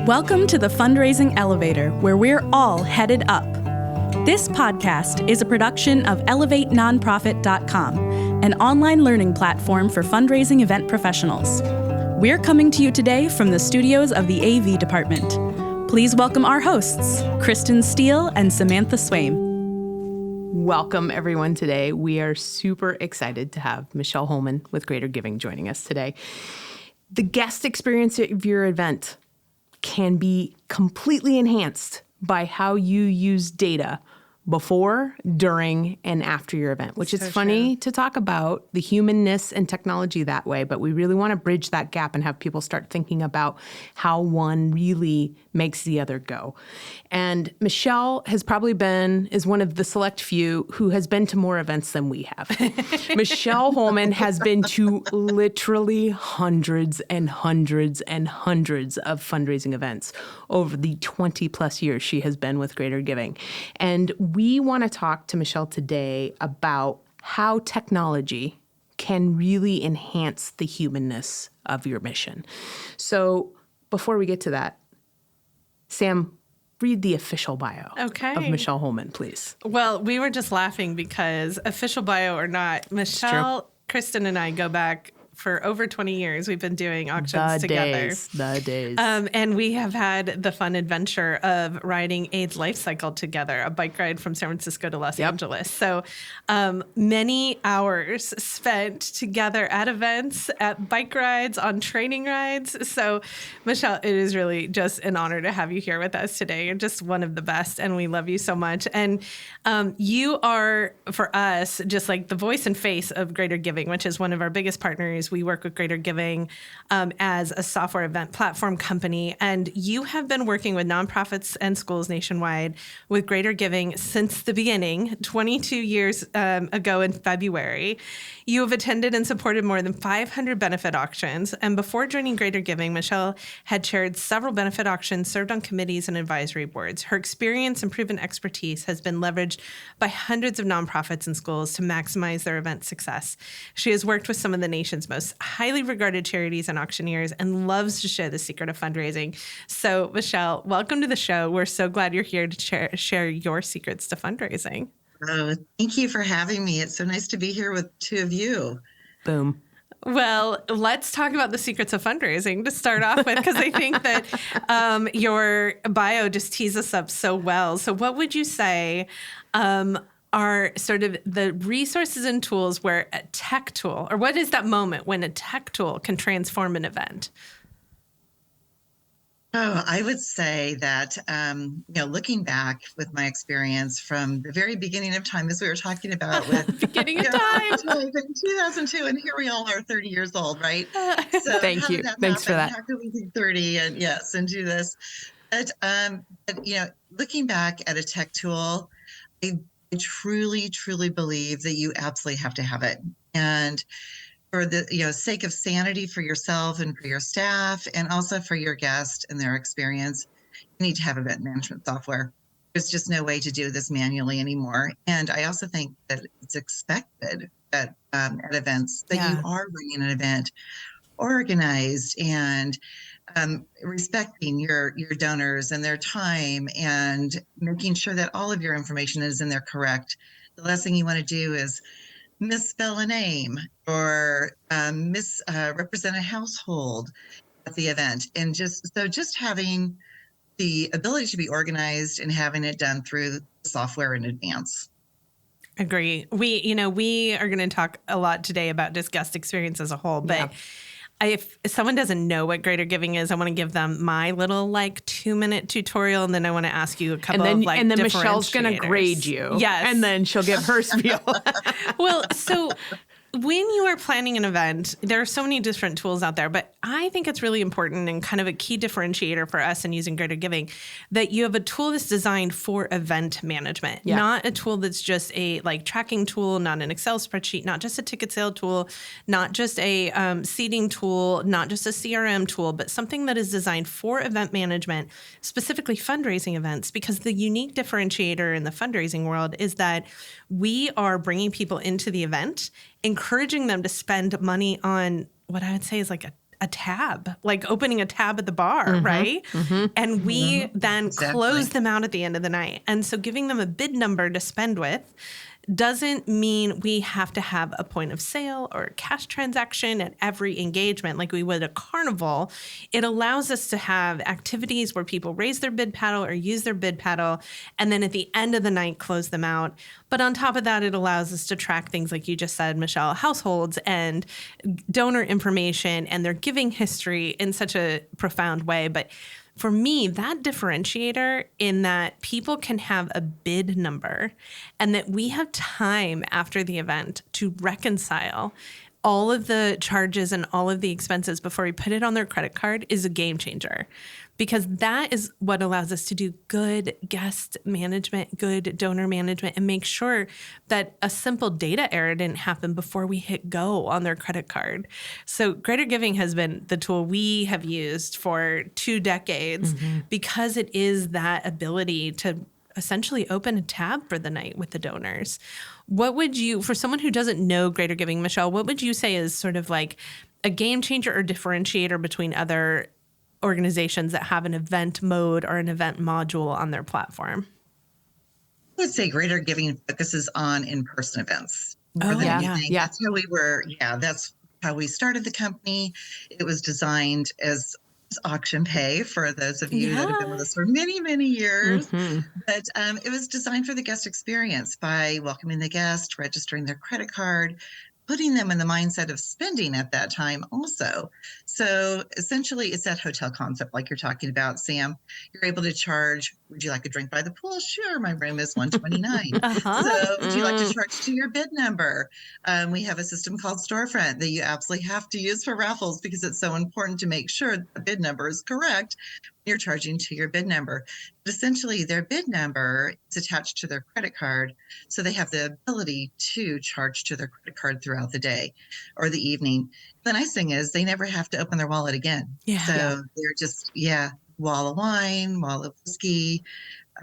Welcome to the Fundraising Elevator, where we're all headed up. This podcast is a production of ElevateNonprofit.com, an online learning platform for fundraising event professionals. We're coming to you today from the studios of the AV department. Please welcome our hosts, Kristen Steele and Samantha Swaim. Welcome, everyone, today. We are super excited to have Michelle Holman with Greater Giving joining us today. The guest experience of your event can be completely enhanced by how you use data before, during, and after your event, which is funny to talk about the humanness and technology that way, but we really want to bridge that gap and have people start thinking about how one really makes the other go. And Michelle is one of the select few who has been to more events than we have. Michelle Holman has been to literally hundreds and hundreds and hundreds of fundraising events over the 20 plus years she has been with Greater Giving. And we want to talk to Michelle today about how technology can really enhance the humanness of your mission. So before we get to that, Sam, read the official bio of Michelle Holman, please. Well, we were just laughing because official bio or not, Michelle, Kristen, and I go back for over 20 years. We've been doing auctions together. The days. And we have had the fun adventure of riding AIDS Life Cycle together, a bike ride from San Francisco to Los Angeles. So many hours spent together at events, at bike rides, on training rides. So, Michelle, it is really just an honor to have you here with us today. You're just one of the best, and we love you so much. And you are, for us, just like the voice and face of Greater Giving, which is one of our biggest partners. We work with Greater Giving as a software event platform company, and you have been working with nonprofits and schools nationwide with Greater Giving since the beginning, 22 years ago in February. You have attended and supported more than 500 benefit auctions, and before joining Greater Giving, Michelle had chaired several benefit auctions, served on committees and advisory boards. Her experience and proven expertise has been leveraged by hundreds of nonprofits and schools to maximize their event success. She has worked with some of the nation's most highly regarded charities and auctioneers and loves to share the secret of fundraising. So, Michelle, welcome to the show. We're so glad you're here to share your secrets to fundraising. Oh, thank you for having me. It's so nice to be here with two of you. Boom. Well, let's talk about the secrets of fundraising to start off with, because I think that your bio just tees us up so well. So what would you say are sort of the resources and tools where a tech tool, or what is that moment when a tech tool can transform an event? Oh, I would say that, looking back with my experience from the very beginning of time, as we were talking about with beginning of time, 2002, and here we all are 30 years old, right? So thank you. Thanks for that. How could we be 30 and do this? But looking back at a tech tool, I truly, truly believe that you absolutely have to have it. And for the sake of sanity for yourself and for your staff, and also for your guest and their experience, you need to have event management software. There's just no way to do this manually anymore. And I also think that it's expected that at events that you are running an event organized and respecting your donors and their time, and making sure that all of your information is in there correct. The last thing you want to do is misspell a name or misrepresent a household at the event. And just having the ability to be organized and having it done through software in advance. Agree. We are going to talk a lot today about just guest experience as a whole, but if someone doesn't know what Greater Giving is, I want to give them my little 2-minute tutorial, and then I want to ask you a couple of and then Michelle's going to grade you. Yes. And then she'll give her spiel. Well, so when you are planning an event, there are so many different tools out there, but I think it's really important and kind of a key differentiator for us in using Greater Giving that you have a tool that's designed for event management, not a tool that's just a tracking tool, not an Excel spreadsheet, not just a ticket sale tool, not just a seating tool, not just a CRM tool, but something that is designed for event management, specifically fundraising events, because the unique differentiator in the fundraising world is that we are bringing people into the event, encouraging them to spend money on what I would say is a a tab, like opening a tab at the bar, right? And we then close them out at the end of the night. And so giving them a bid number to spend with doesn't mean we have to have a point of sale or a cash transaction at every engagement like we would a carnival. It allows us to have activities where people raise their bid paddle or use their bid paddle, and then at the end of the night, close them out. But on top of that, it allows us to track things like you just said, Michelle, households and donor information and their giving history in such a profound way. But for me, that differentiator in that people can have a bid number and that we have time after the event to reconcile all of the charges and all of the expenses before we put it on their credit card is a game changer, because that is what allows us to do good guest management, good donor management, and make sure that a simple data error didn't happen before we hit go on their credit card. So Greater Giving has been the tool we have used for 2 decades because it is that ability to essentially open a tab for the night with the donors. What would you, for someone who doesn't know Greater Giving, Michelle, what would you say is sort of like a game changer or differentiator between other organizations that have an event mode or an event module on their platform? I would say Greater Giving focuses on in-person events. Oh, yeah. That's how we were. Yeah, that's how we started the company. It was designed as auction pay for those of you that have been with us for many, many years. But it was designed for the guest experience by welcoming the guest, registering their credit card, putting them in the mindset of spending at that time also. So essentially it's that hotel concept like you're talking about, Sam. You're able to charge, would you like a drink by the pool? Sure, my room is $129. So would you like to charge to your bid number? We have a system called Storefront that you absolutely have to use for raffles because it's so important to make sure the bid number is correct. You're charging to your bid number. But essentially, their bid number is attached to their credit card, so they have the ability to charge to their credit card throughout the day or the evening. The nice thing is they never have to open their wallet again. They're just, wall of wine, wall of whiskey,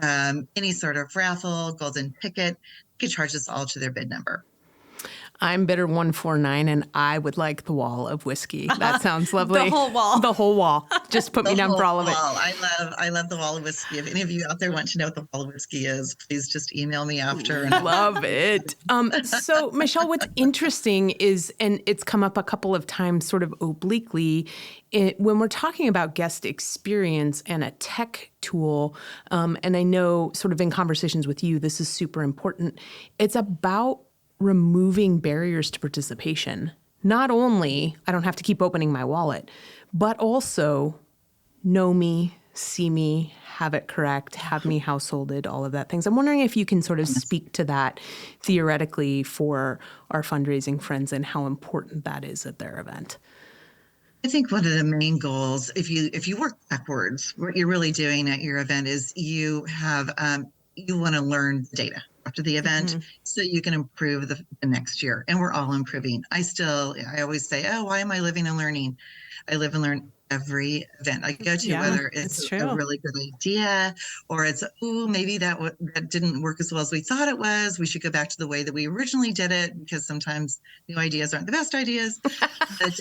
any sort of raffle, golden ticket. You can charge this all to their bid number. I'm bidder 149, and I would like the wall of whiskey. That sounds lovely. The whole wall. The whole wall. Just put me down for all of it. I love the wall of whiskey. If any of you out there want to know what the wall of whiskey is, please just email me after. And love it. So, Michelle, what's interesting is, and it's come up a couple of times sort of obliquely, when we're talking about guest experience and a tech tool, and I know sort of in conversations with you, this is super important. It's about removing barriers to participation. Not only I don't have to keep opening my wallet, but also know me, see me, have it correct, have me householded, all of that things. I'm wondering if you can sort of speak to that theoretically for our fundraising friends and how important that is at their event. I think one of the main goals, if you work backwards, what you're really doing at your event is you want to learn the data after the event so you can improve the next year. And we're all improving. I always say, why am I living and learning? I live and learn every event I go to, whether it's a really good idea or it's, maybe that didn't work as well as we thought it was. We should go back to the way that we originally did it, because sometimes new ideas aren't the best ideas. But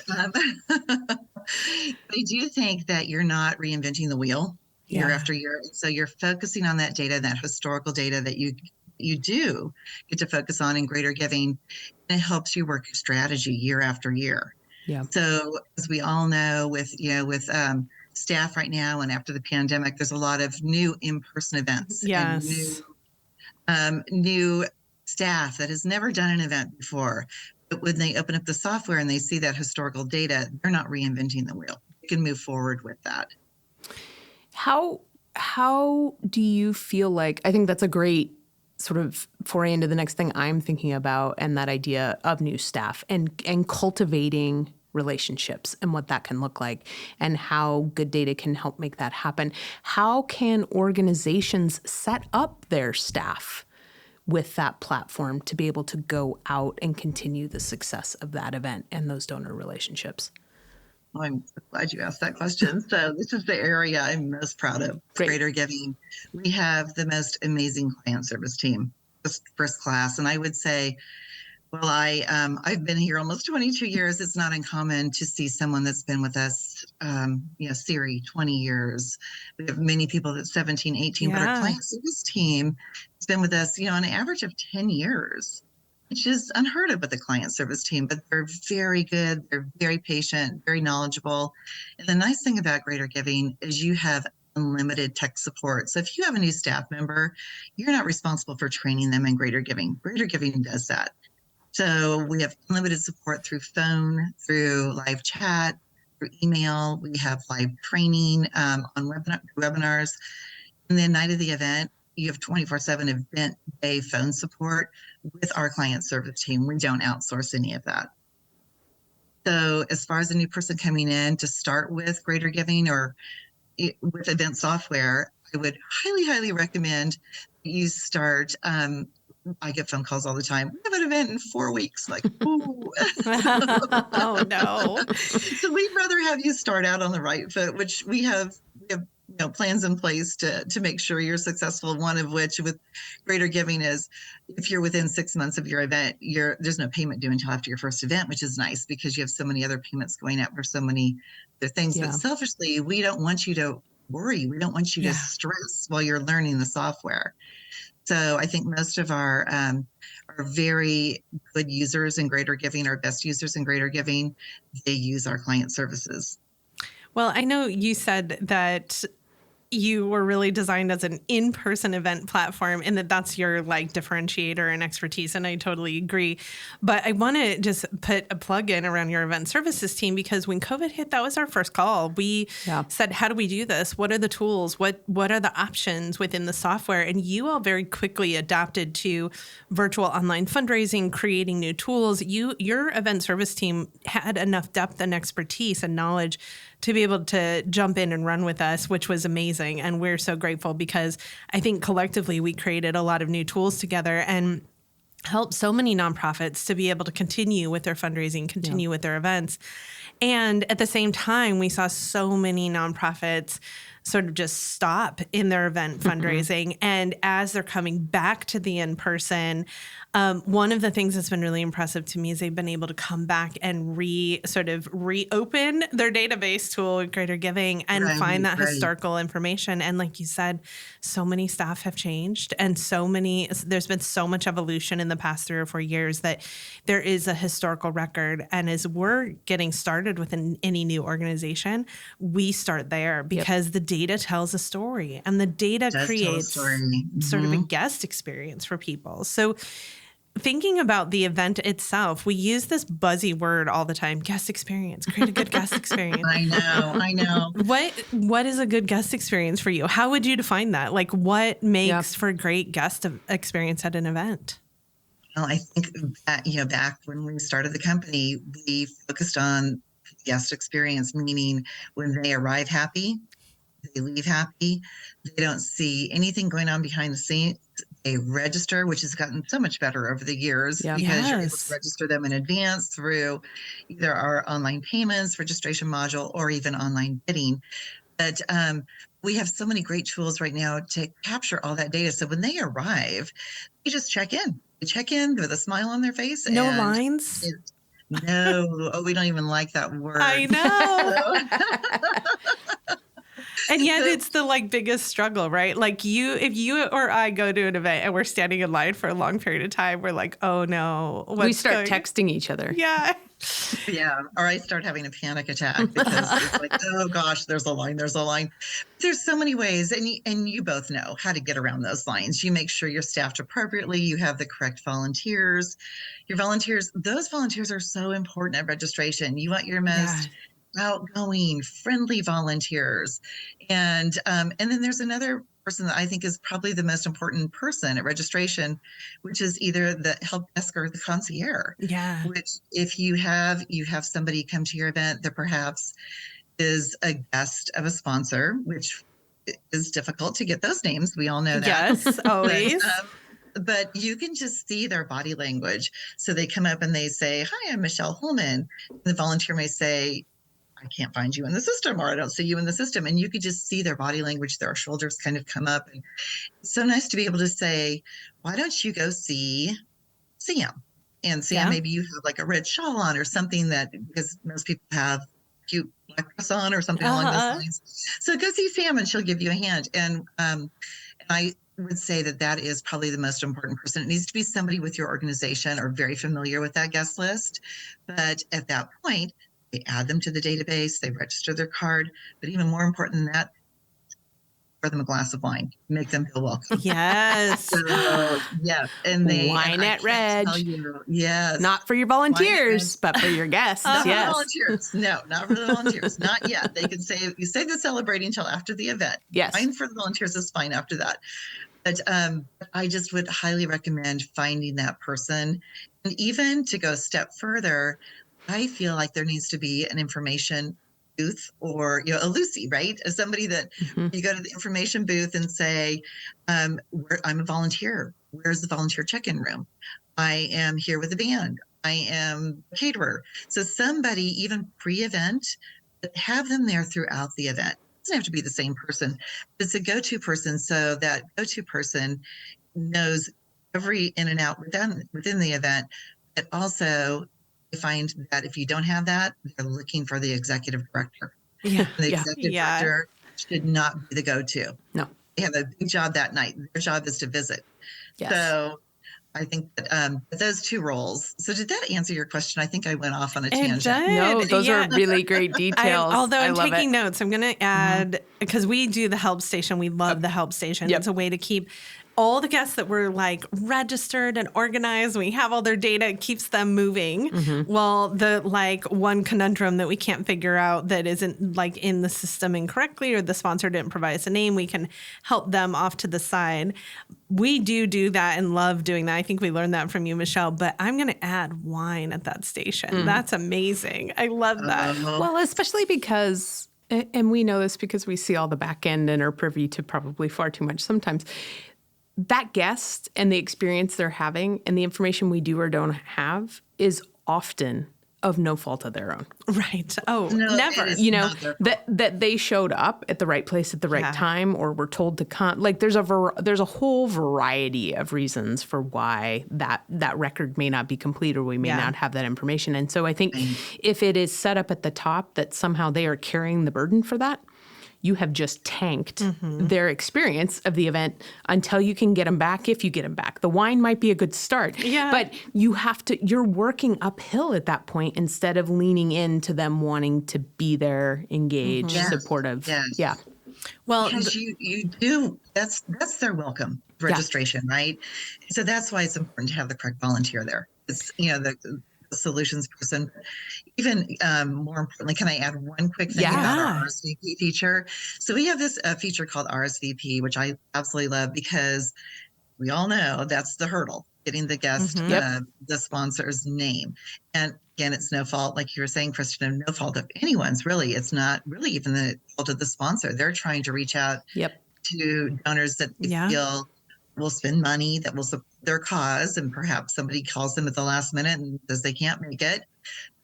I do think that you're not reinventing the wheel year after year. So you're focusing on that data, that historical data that you do get to focus on in Greater Giving, and it helps you work your strategy year after year. Yeah. So as we all know, with staff right now and after the pandemic, there's a lot of new in-person events. Yes. And new staff that has never done an event before. But when they open up the software and they see that historical data, they're not reinventing the wheel. You can move forward with that. How do you feel like, I think that's a great sort of foray into the next thing I'm thinking about, and that idea of new staff and cultivating relationships and what that can look like and how good data can help make that happen. How can organizations set up their staff with that platform to be able to go out and continue the success of that event and those donor relationships? Well, I'm so glad you asked that question. So this is the area I'm most proud of, Greater Giving. We have the most amazing client service team, just first class. And I would say Well, I've been here almost 22 years. It's not uncommon to see someone that's been with us, Siri, 20 years. We have many people that's 17, 18, but our Yeah. client service team has been with us, on an average of 10 years, which is unheard of with the client service team, but they're very good. They're very patient, very knowledgeable. And the nice thing about Greater Giving is you have unlimited tech support. So if you have a new staff member, you're not responsible for training them in Greater Giving. Greater Giving does that. So we have unlimited support through phone, through live chat, through email. We have live training on webinars. And then night of the event, you have 24/7 event day phone support with our client service team. We don't outsource any of that. So as far as a new person coming in to start with Greater Giving or with event software, I would highly, highly recommend you start. I get phone calls all the time. We have an event in 4 weeks. Like, ooh. Oh no. So we'd rather have you start out on the right foot, which we have plans in place to make sure you're successful. One of which with Greater Giving is if you're within 6 months of your event, there's no payment due until after your first event, which is nice because you have so many other payments going out for so many other things. Yeah. But selfishly, we don't want you to worry. We don't want you to stress while you're learning the software. So I think most of our very good users in Greater Giving, our best users in Greater Giving, they use our client services. Well, I know you said that you were really designed as an in-person event platform and that's your differentiator and expertise. And I totally agree. But I want to just put a plug in around your event services team because when COVID hit, that was our first call. We said, how do we do this? What are the tools? What are the options within the software? And you all very quickly adapted to virtual online fundraising, creating new tools. Your event service team had enough depth and expertise and knowledge to be able to jump in and run with us, which was amazing. And we're so grateful because I think collectively we created a lot of new tools together and helped so many nonprofits to be able to continue with their fundraising, continue with their events. And at the same time, we saw so many nonprofits sort of just stop in their event fundraising. And as they're coming back to the in-person, one of the things that's been really impressive to me is they've been able to come back and reopen their database tool, Greater Giving, and find that historical information. And like you said, so many staff have changed and there's been so much evolution in the past 3 or 4 years that there is a historical record. And as we're getting started with any new organization, we start there because the data tells a story and the data creates sort of a guest experience for people. So thinking about the event itself, we use this buzzy word all the time, guest experience, create a good guest experience. I know. What is a good guest experience for you? How would you define that? Like what makes for a great guest experience at an event? Well, I think that, back when we started the company, we focused on guest experience, meaning when they arrive happy, they leave happy, they don't see anything going on behind the scenes. They register, which has gotten so much better over the years because you're able to register them in advance through either our online payments, registration module, or even online bidding. But we have so many great tools right now to capture all that data. So when they arrive, you just check in. They check in with a smile on their face. No lines? No. Oh, we don't even like that word. I know. And yet it's the biggest struggle, right? Like if you or I go to an event and we're standing in line for a long period of time, we're like, oh no. We start texting each other. Yeah. Yeah. Or I start having a panic attack because it's like, oh gosh, there's a line. There's so many ways. And you both know how to get around those lines. You make sure you're staffed appropriately. You have the correct volunteers. Those volunteers are so important at registration. You want your most outgoing, friendly volunteers. And then there's another person that I think is probably the most important person at registration, which is either the help desk or the concierge. Yeah. Which if you have somebody come to your event that perhaps is a guest of a sponsor, which is difficult to get those names. We all know that. Yes, always. But you can just see their body language. So they come up and they say, "Hi, I'm Michelle Holman." And the volunteer may say, "I can't find you in the system," or "I don't see you in the system." And you could just see their body language, their shoulders kind of come up. And it's so nice to be able to say, "Why don't you go see him?" And Sam, maybe you have like a red shawl on or something that, because most people have cute black dress on or something along those lines. So go see Sam and she'll give you a hand. And I would say that is probably the most important person. It needs to be somebody with your organization or very familiar with that guest list. But at that point, they add them to the database, they register their card. But even more important than that, pour them a glass of wine, make them feel welcome. Yes. So, yes. And wine at Reg. Yes. Not for your volunteers, but for your guests. Not yes. for volunteers. No, not for the volunteers. Not yet. They can say, you say the celebrating until after the event. Yes. Wine for the volunteers is fine after that. But I just would highly recommend finding that person. And even to go a step further, I feel like there needs to be an information booth or, a Lucy, right? As somebody that you go to the information booth and say, I'm a volunteer. Where's the volunteer check-in room? I am here with a band. I am a caterer. So somebody, even pre-event, have them there throughout the event. It doesn't have to be the same person. It's a go-to person. So that go-to person knows every in and out within the event, but also I find that if you don't have that, they're looking for the executive director. Yeah. The executive director should not be the go-to. No. They have a big job that night. Their job is to visit. Yes. So I think that those two roles. So did that answer your question? I think I went off on a tangent. No, those are really great details. Although I'm taking notes, I'm going to add, because we do the help station. We love the help station. Yep. It's a way to keep all the guests that were like registered and organized. We have all their data. It keeps them moving. Well, the like one conundrum that we can't figure out that isn't like in the system incorrectly, or the sponsor didn't provide us a name, we can help them off to the side. We do that and love doing that. I think we learned that from you, Michelle, but I'm going to add wine at that station. That's amazing. I love that. Well, especially because, and we know this because we see all the back end and are privy to probably far too much sometimes, that guest and the experience they're having and the information we do or don't have is often of no fault of their own. Right. Oh, No, never. it is You know, not their fault. that they showed up at the right place at the right time, or were told to come. Like there's a whole variety of reasons for why that record may not be complete, or we may not have that information. And so I think if it is set up at the top that somehow they are carrying the burden for that, you have just tanked their experience of the event until you can get them back, if you get them back. The wine might be a good start, but you're working uphill at that point instead of leaning into them wanting to be there, engaged, supportive. Yes. Yeah. Well, Because you do, that's their welcome registration, right? So that's why it's important to have the correct volunteer there. It's, the solutions person. Even more importantly, can I add one quick thing about our RSVP feature? So we have this feature called RSVP, which I absolutely love because we all know that's the hurdle, getting the guest, the sponsor's name. And again, it's no fault, like you were saying, Kristen, no fault of anyone's really. It's not really even the fault of the sponsor. They're trying to reach out to donors that they feel will spend money, that will support their cause, and perhaps somebody calls them at the last minute and says they can't make it.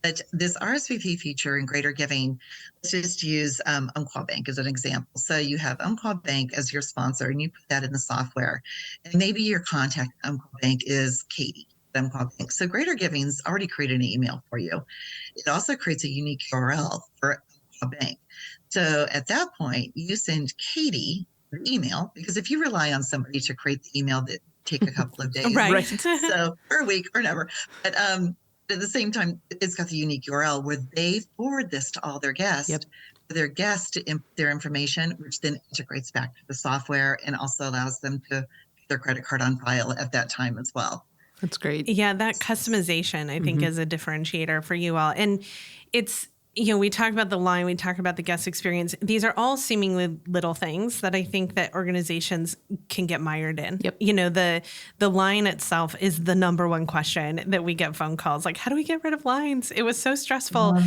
But this RSVP feature in Greater Giving, let's just use Umpqua Bank as an example. So you have Umpqua Bank as your sponsor, and you put that in the software. And maybe your contact at Umpqua Bank is Katie at Umpqua Bank. So Greater Giving's already created an email for you. It also creates a unique URL for Umpqua Bank. So at that point, you send Katie the email, because if you rely on somebody to create the email, that take a couple of days, right? So or a week or never. But at the same time, it's got the unique URL where they forward this to all their guests, for their guests to input their information, which then integrates back to the software and also allows them to put their credit card on file at that time as well. That's great. Yeah, that customization, I think, is a differentiator for you all. And it's, we talk about the line, we talk about the guest experience. These are all seemingly little things that I think that organizations can get mired in. Yep. The line itself is the number one question that we get phone calls. Like, how do we get rid of lines? It was so stressful.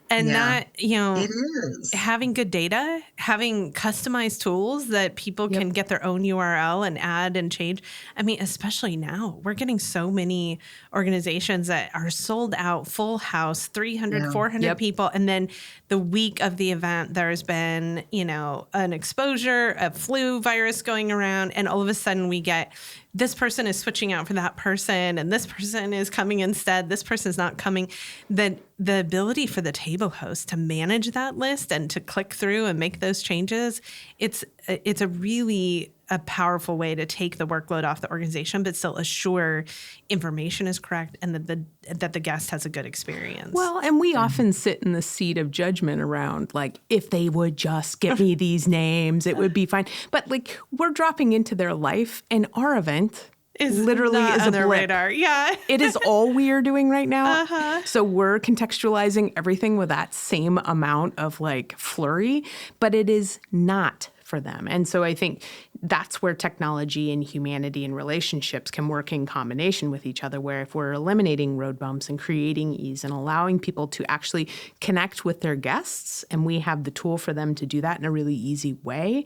And not, it is. Having good data, having customized tools that people can get their own URL and add and change. I mean, especially now, we're getting so many organizations that are sold out, full house, 300, 400 people. And then the week of the event, there's been, an exposure, a flu virus going around. And all of a sudden we get this person is switching out for that person and this person is coming instead, this person's not coming, then the ability for the table host to manage that list and to click through and make those changes, it's a really a powerful way to take the workload off the organization, but still assure information is correct and that the guest has a good experience. Well, and we often sit in the seat of judgment around, like, if they would just give me these names, it would be fine. But like, we're dropping into their life, and our event is literally on a their blip. radar. Yeah. It is all we are doing right now. So we're contextualizing everything with that same amount of like flurry, but it is not for them. And so I think that's where technology and humanity and relationships can work in combination with each other, where if we're eliminating road bumps and creating ease and allowing people to actually connect with their guests, and we have the tool for them to do that in a really easy way,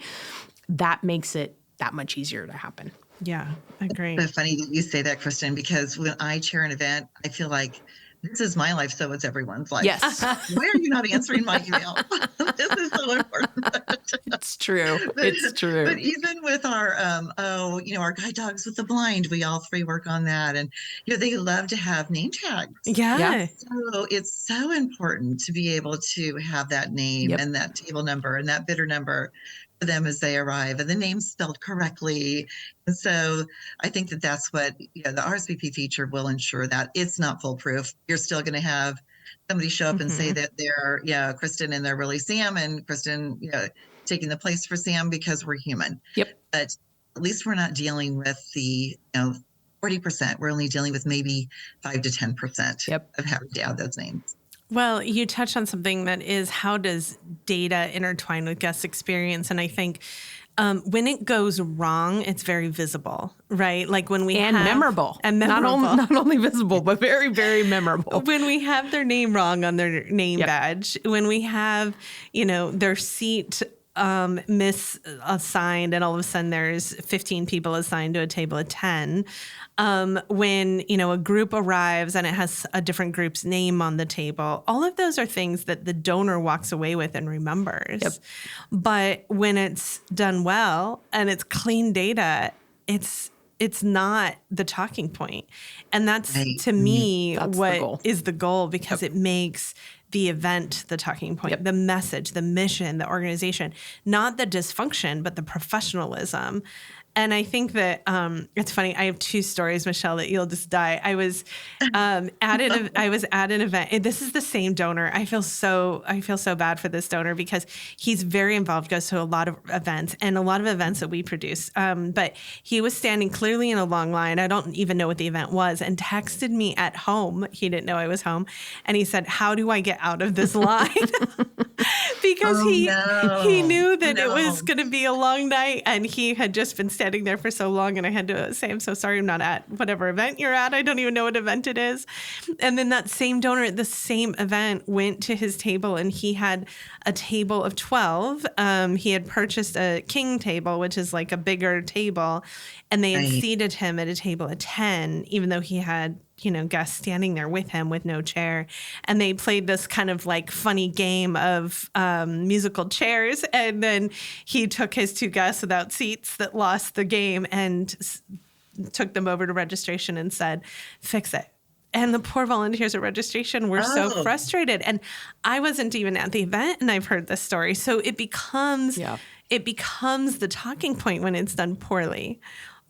that makes it that much easier to happen. Yeah, I agree. It's so funny that you say that, Kristen, because when I chair an event, I feel like this is my life, so it's everyone's life. Yes. Why are you not answering my email? This is so important. It's true. It's true. But even with our, our guide dogs with the blind, we all three work on that. And, they love to have name tags. Yeah. So it's so important to be able to have that name and that table number and that bidder number for them as they arrive, and the name's spelled correctly. And so I think that that's what the RSVP feature will ensure, that it's not foolproof. You're still going to have somebody show up and say that they're Kristen and they're really Sam, and Kristen taking the place for Sam, because we're human. Yep. But at least we're not dealing with the 40%. We're only dealing with maybe 5 to 10% of having to add those names. Well, you touched on something that is, how does data intertwine with guest experience? And I think when it goes wrong, it's very visible, right? Like when we memorable. And memorable. Not only visible, but very, very memorable. When we have their name wrong on their name badge, when we have, their seat misassigned, and all of a sudden there's 15 people assigned to a table of 10. When, a group arrives and it has a different group's name on the table, all of those are things that the donor walks away with and remembers. Yep. But when it's done well and it's clean data, it's not the talking point. And that's, to me, what is the goal, because it makes the event the talking point, the message, the mission, the organization, not the dysfunction, but the professionalism. And I think that it's funny. I have two stories, Michelle, that you'll just die. I was at an event. This is the same donor. I feel so bad for this donor, because he's very involved, goes to a lot of events that we produce. But he was standing clearly in a long line. I don't even know what the event was, and texted me at home. He didn't know I was home, and he said, "How do I get out of this line?" Because he knew that it was going to be a long night, and he had just been standing there for so long, and I had to say, "I'm so sorry, I'm not at whatever event you're at. I don't even know what event it is." And then that same donor at the same event went to his table, and he had a table of 12. He had purchased a king table, which is like a bigger table, and they had seated him at a table of 10, even though he had guests standing there with him with no chair. And they played this kind of like funny game of musical chairs. And then he took his two guests without seats that lost the game and took them over to registration and said, "Fix it." And the poor volunteers at registration were so frustrated. And I wasn't even at the event, and I've heard this story. So it becomes the talking point when it's done poorly.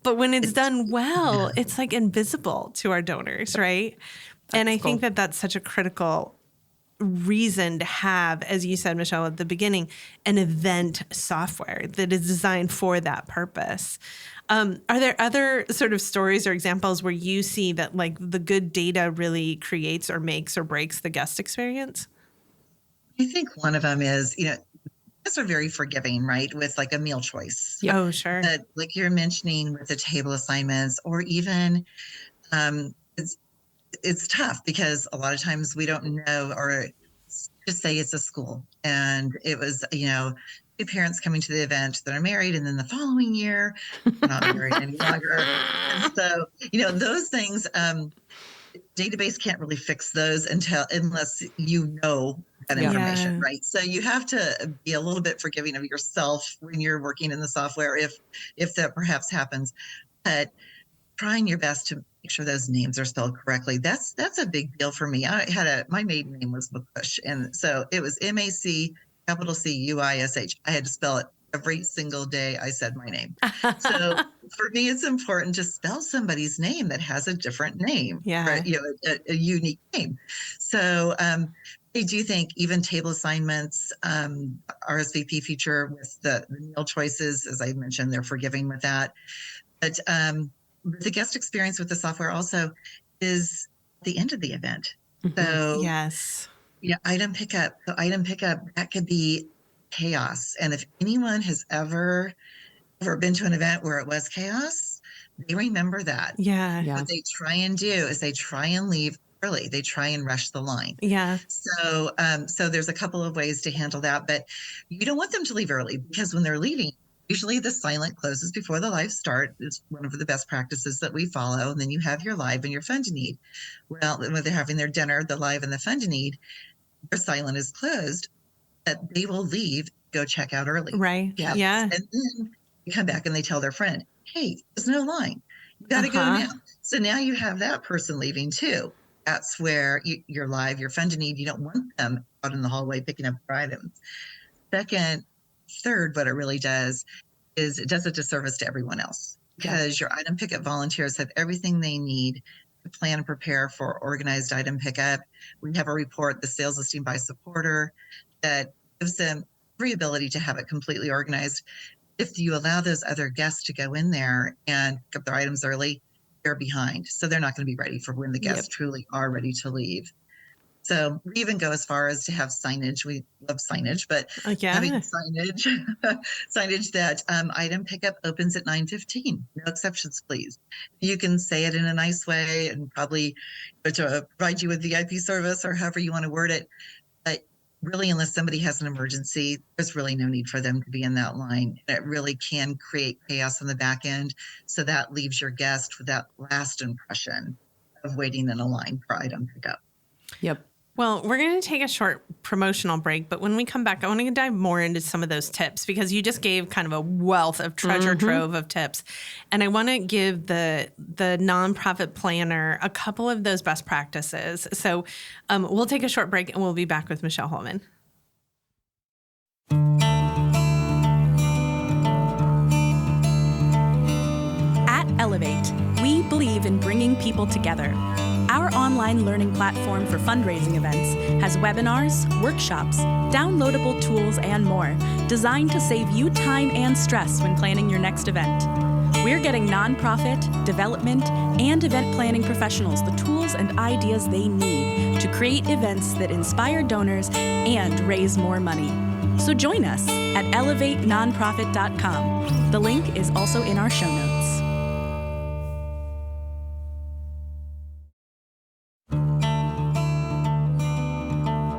But when it's done well, it's like invisible to our donors, right? And I think that that's such a critical reason to have, as you said, Michelle, at the beginning, an event software that is designed for that purpose. Are there other sort of stories or examples where you see that like the good data really creates or makes or breaks the guest experience? I think one of them is, guests are very forgiving, right? With like a meal choice. Yep. Oh, sure. But like you're mentioning with the table assignments, or even it's tough because a lot of times we don't know, or just say it's a school and it was, two parents coming to the event that are married, and then the following year they're not married any longer. And so, those things, database can't really fix those unless that information, right? So you have to be a little bit forgiving of yourself when you're working in the software, if that perhaps happens. But trying your best to make sure those names are spelled correctly. That's a big deal for me. My maiden name was McCuish, and so it was MAC capital CUISH. I had to spell it every single day I said my name. So for me, it's important to spell somebody's name that has a different name, Yeah. right? A unique name. So I do think even table assignments, RSVP feature with the meal choices, as I mentioned, they're forgiving with that. But the guest experience with the software also is the end of the event. So Yes. item pickup. So item pickup, that could be chaos. And if anyone has ever been to an event where it was chaos, they remember that. Yeah. What they try and do is they try and leave early. They try and rush the line. Yeah. So there's a couple of ways to handle that, but you don't want them to leave early, because when they're leaving, usually the silent closes before the live start. It's one of the best practices that we follow. And then you have your live and your fun to need. Well, when they're having their dinner, the live and the fun to need, their silent is closed, but they will leave, go check out early. Right. Yeah. And then they come back and they tell their friend, hey, there's no line. You got to go now. So now you have that person leaving too. That's where you're live, your fun to need. You don't want them out in the hallway picking up their items. Third, what it really does is it does a disservice to everyone else, because your item pickup volunteers have everything they need to plan and prepare for organized item pickup. We have a report, the sales listing by supporter, that gives them every ability to have it completely organized. If you allow those other guests to go in there and pick up their items early, they're behind. So they're not going to be ready for when the guests truly are ready to leave. So we even go as far as to have signage. We love signage, but having signage that item pickup opens at 9:15. No exceptions, please. You can say it in a nice way and probably to provide you with VIP service or however you want to word it. But really, unless somebody has an emergency, there's really no need for them to be in that line. And it really can create chaos on the back end. So that leaves your guest with that last impression of waiting in a line for item pickup. Yep. Well, we're going to take a short promotional break, but when we come back, I want to dive more into some of those tips, because you just gave kind of a wealth of treasure trove of tips. And I want to give the nonprofit planner a couple of those best practices. So we'll take a short break and we'll be back with Michelle Holman. At Elevate, we believe in bringing people together. Our online learning platform for fundraising events has webinars, workshops, downloadable tools, and more designed to save you time and stress when planning your next event. We're getting nonprofit, development, and event planning professionals the tools and ideas they need to create events that inspire donors and raise more money. So join us at elevatenonprofit.com. The link is also in our show notes.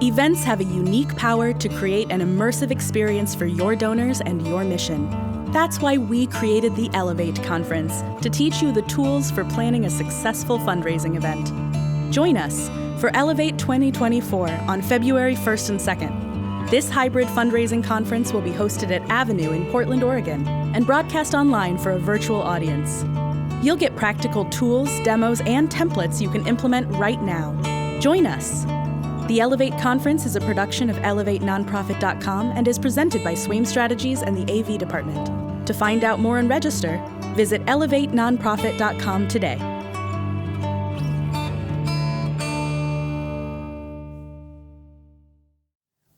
Events have a unique power to create an immersive experience for your donors and your mission. That's why we created the Elevate Conference, to teach you the tools for planning a successful fundraising event. Join us for Elevate 2024 on February 1st and 2nd. This hybrid fundraising conference will be hosted at Avenue in Portland, Oregon, and broadcast online for a virtual audience. You'll get practical tools, demos, and templates you can implement right now. Join us. The Elevate Conference is a production of elevatenonprofit.com and is presented by Swaim Strategies and the AV Department. To find out more and register, visit elevatenonprofit.com today.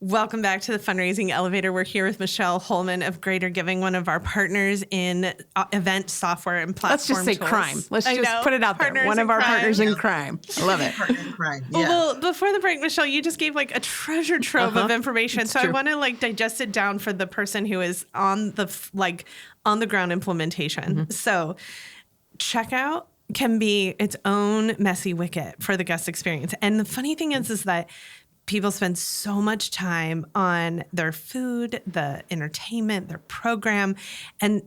Welcome back to the Fundraising Elevator. We're here with Michelle Holman of Greater Giving, one of our partners in event software and platform Let's just say tools. crime. Let's just put it out there. One of our partners in crime. I love it. Partner in crime. Yeah. Well, before the break, Michelle, you just gave like a treasure trove of information. It's so true. I want to like digest it down for the person who is on the on the ground implementation. So checkout can be its own messy wicket for the guest experience. And the funny thing is that people spend so much time on their food, the entertainment, their program, and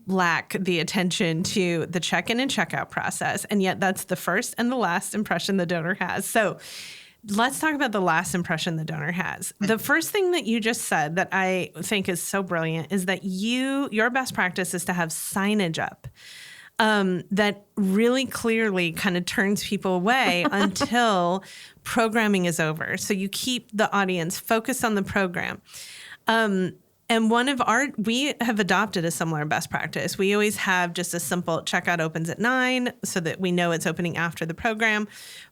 lack the attention to the check-in and checkout process. And yet that's the first and the last impression the donor has. So let's talk about the last impression the donor has. The first thing that you just said that I think is so brilliant is that your best practice is to have signage up that really clearly kind of turns people away until programming is over. So you keep the audience focused on the program. And we have adopted a similar best practice. We always have just a simple checkout opens at 9 so that we know it's opening after the program.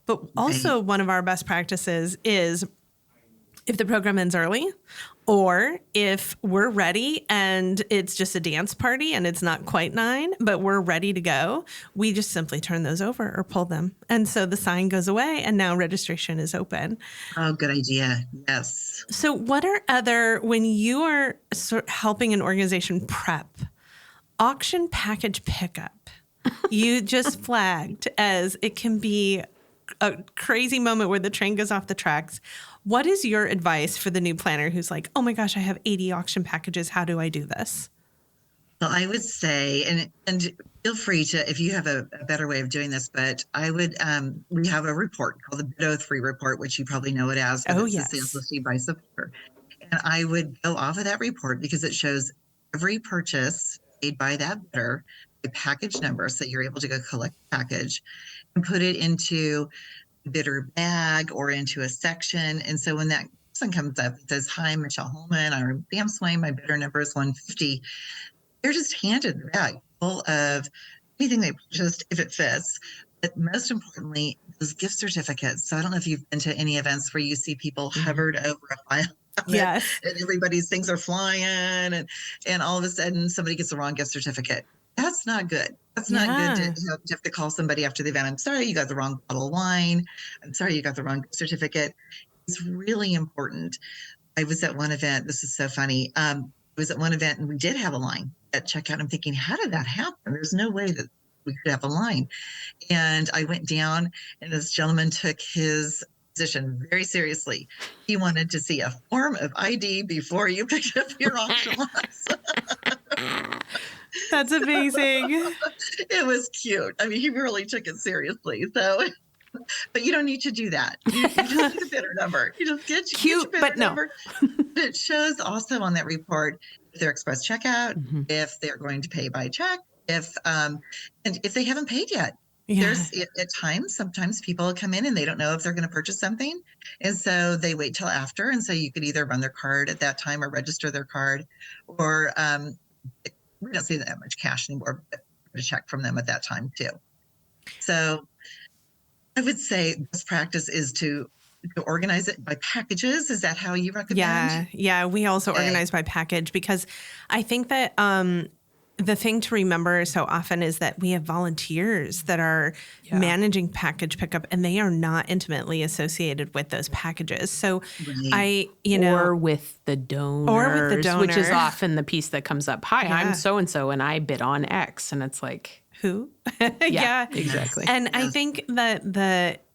But also one of our best practices is if the program ends early, or if we're ready and it's just a dance party and it's not quite 9, but we're ready to go, we just simply turn those over or pull them. And so the sign goes away and now registration is open. Oh, good idea. Yes. So what are when you are helping an organization prep, auction package pickup, you just flagged as it can be a crazy moment where the train goes off the tracks. What is your advice for the new planner who's like, oh my gosh, I have 80 auction packages. How do I do this? Well, I would say, and feel free to, if you have a better way of doing this, but I would, we have a report called the Bid 03 report, which you probably know it as. Oh, it's yes. The sales listing by supplier. And I would go off of that report because it shows every purchase made by that bidder, a package number. So you're able to go collect the package and put it into bidder bag or into a section. And so when that person comes up and says, hi, Michelle Holman, I'm Bam Swain, my bidder number is 150. They're just handed the bag full of anything they purchased if it fits. But most importantly, those gift certificates. So I don't know if you've been to any events where you see people hovered over a file. Yes. And everybody's things are flying and all of a sudden somebody gets the wrong gift certificate. That's not good. That's not good to have to call somebody after the event. I'm sorry, you got the wrong bottle of wine. I'm sorry, you got the wrong gift certificate. It's really important. I was at one event. This is so funny. I was at one event and we did have a line at checkout. I'm thinking, how did that happen? There's no way that we could have a line. And I went down and this gentleman took his position very seriously. He wanted to see a form of ID before you picked up your auction lots. That's amazing. It was cute. I mean, he really took it seriously. So, but you don't need to do that. You just need a bidder number. You just get your bidder number. But it shows also on that report if they're express checkout, if they're going to pay by check, and if they haven't paid yet. There's at times, sometimes people come in and they don't know if they're going to purchase something. And so they wait till after. And so you could either run their card at that time or register their card, or we don't see that much cash anymore, but a check from them at that time too. So I would say best practice is to organize it by packages. Is that how you recommend? Yeah. We also organize by package because I think that the thing to remember so often is that we have volunteers that are managing package pickup and they are not intimately associated with those packages. So or with the donors, which is often the piece that comes up. Hi, I'm so-and-so and I bid on X. And it's like, who? Yeah, exactly. And I think that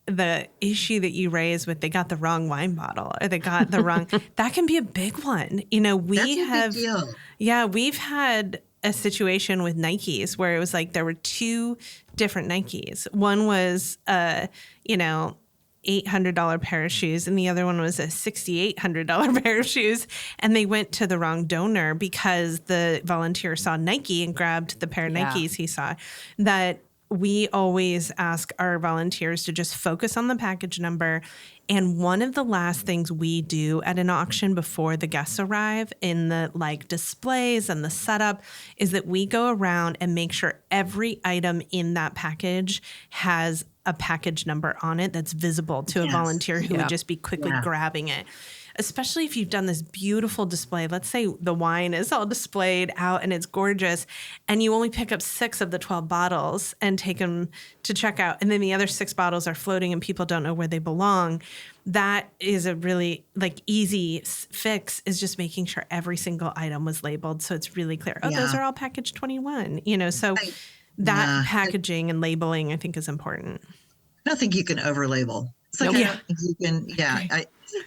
the issue that you raise with they got the wrong wine bottle or they got the wrong, that can be a big one. You know, we've had a situation with Nikes where it was like there were two different Nikes. One was $800 pair of shoes and the other one was a $6,800 pair of shoes, and they went to the wrong donor because the volunteer saw Nike and grabbed the pair of Nikes he saw. That we always ask our volunteers to just focus on the package number. And one of the last things we do at an auction before the guests arrive in the displays and the setup is that we go around and make sure every item in that package has a package number on it that's visible to a volunteer who would just be quickly grabbing it. Especially if you've done this beautiful display. Let's say the wine is all displayed out and it's gorgeous, and you only pick up 6 of the 12 bottles and take them to checkout, and then the other 6 bottles are floating and people don't know where they belong. That is a really easy fix, is just making sure every single item was labeled so it's really clear. Oh, those are all package 21. So that packaging and labeling I think is important. I don't think you can over label. It's like I don't think you can.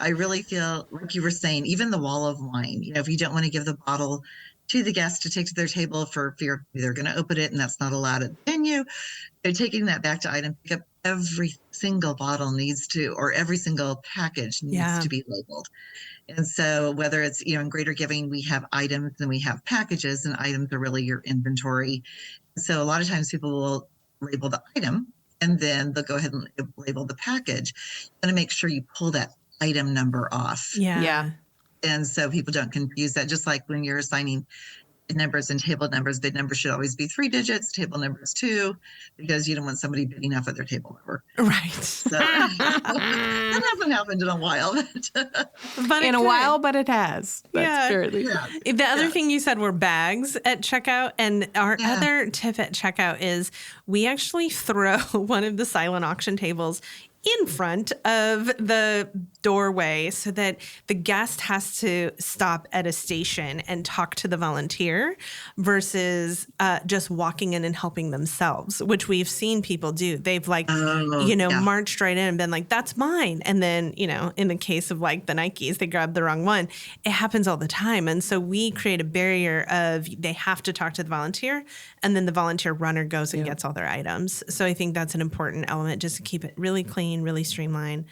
I really feel like you were saying, even the wall of wine, if you don't want to give the bottle to the guest to take to their table for fear they're going to open it and that's not allowed at the venue, they're taking that back to item pickup. Every single bottle needs to, or every single package needs to be labeled. And so whether it's, in greater giving, we have items and we have packages, and items are really your inventory. So a lot of times people will label the item and then they'll go ahead and label the package. You want to make sure you pull that item number off. Yeah. And so people don't confuse that. Just like when you're assigning bid numbers and table numbers, bid numbers should always be 3 digits, table numbers 2, because you don't want somebody bidding off of their table number. Right. So that hasn't happened in a while. But In a while, but it has. That's fairly. Yeah. The other thing you said were bags at checkout. And our Yeah. other tip at checkout is we actually throw one of the silent auction tables in front of the doorway so that the guest has to stop at a station and talk to the volunteer versus just walking in and helping themselves, which we've seen people do. They've marched right in and been like, that's mine. And then, in the case of like the Nikes, they grabbed the wrong one. It happens all the time. And so we create a barrier of they have to talk to the volunteer, and then the volunteer runner goes and gets all their items. So I think that's an important element, just to keep it really clean, really streamlined.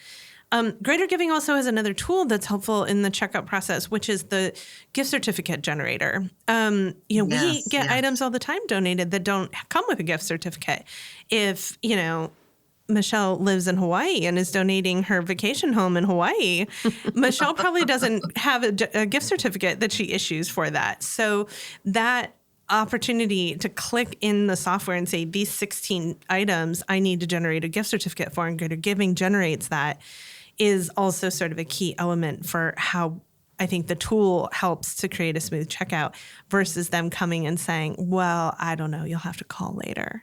Greater Giving also has another tool that's helpful in the checkout process, which is the gift certificate generator. We get items all the time donated that don't come with a gift certificate. If, Michelle lives in Hawaii and is donating her vacation home in Hawaii, Michelle probably doesn't have a gift certificate that she issues for that. So that opportunity to click in the software and say, these 16 items I need to generate a gift certificate for, and Greater Giving generates that, is also sort of a key element for how I think the tool helps to create a smooth checkout versus them coming and saying, well, I don't know, you'll have to call later.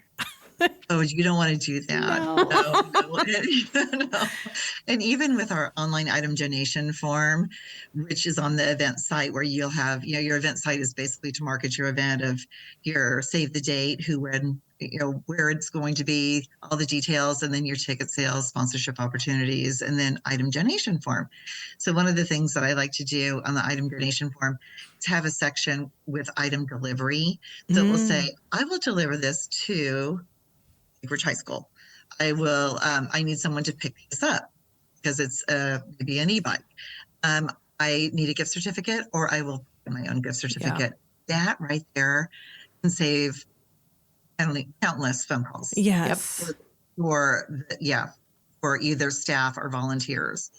Oh, you don't want to do that. No. And even with our online item donation form, which is on the event site, where you'll have, your event site is basically to market your event of your save the date, who, when, where it's going to be, all the details, and then your ticket sales, sponsorship opportunities, and then item donation form. So one of the things that I like to do on the item donation form is have a section with item delivery. So it will say, I will deliver this to Ridge High School. I need someone to pick this up because it's maybe an e-bike. I need a gift certificate, or I will get my own gift certificate. That right there can save countless phone calls. Yes. For either staff or volunteers.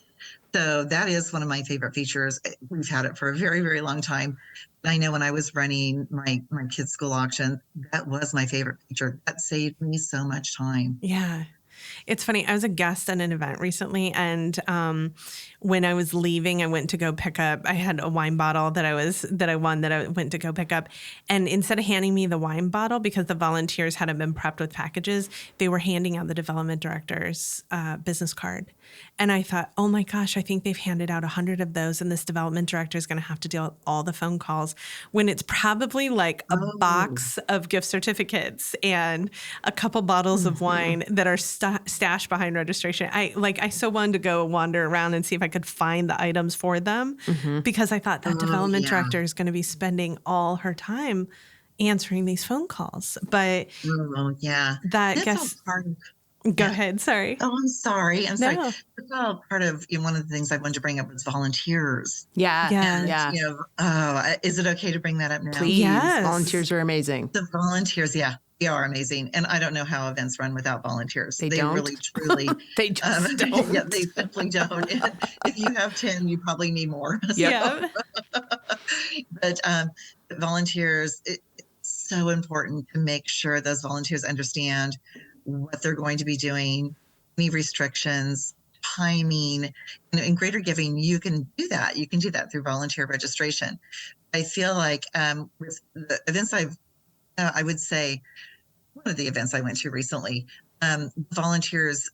So that is one of my favorite features. We've had it for a very, very long time. I know when I was running my kids' school auction, that was my favorite feature. That saved me so much time. Yeah. It's funny. I was a guest at an event recently, and when I was leaving, I went to go pick up. I had a wine bottle that I went to go pick up, and instead of handing me the wine bottle, because the volunteers hadn't been prepped with packages, they were handing out the development director's business card. And I thought, oh my gosh, I think they've handed out 100 of those, and this development director is going to have to deal with all the phone calls, when it's probably like a box of gift certificates and a couple bottles of wine that are stashed behind registration. I so wanted to go wander around and see if I could find the items for them, because I thought that development director is going to be spending all her time answering these phone calls. But that's all part of. Go ahead. Sorry. Oh, I'm sorry. No. That's all part of one of the things I wanted to bring up was volunteers. Yeah. Is it okay to bring that up now? Please. Yes. Volunteers are amazing. The volunteers, they are amazing. And I don't know how events run without volunteers. They don't? Really, truly. They just don't. Yeah, they simply don't. If you have 10, you probably need more. Yeah. But volunteers, it's so important to make sure those volunteers understand what they're going to be doing, any restrictions, timing. In Greater Giving, you can do that. You can do that through volunteer registration. I feel like with the events I would say one of the events I went to recently, volunteers,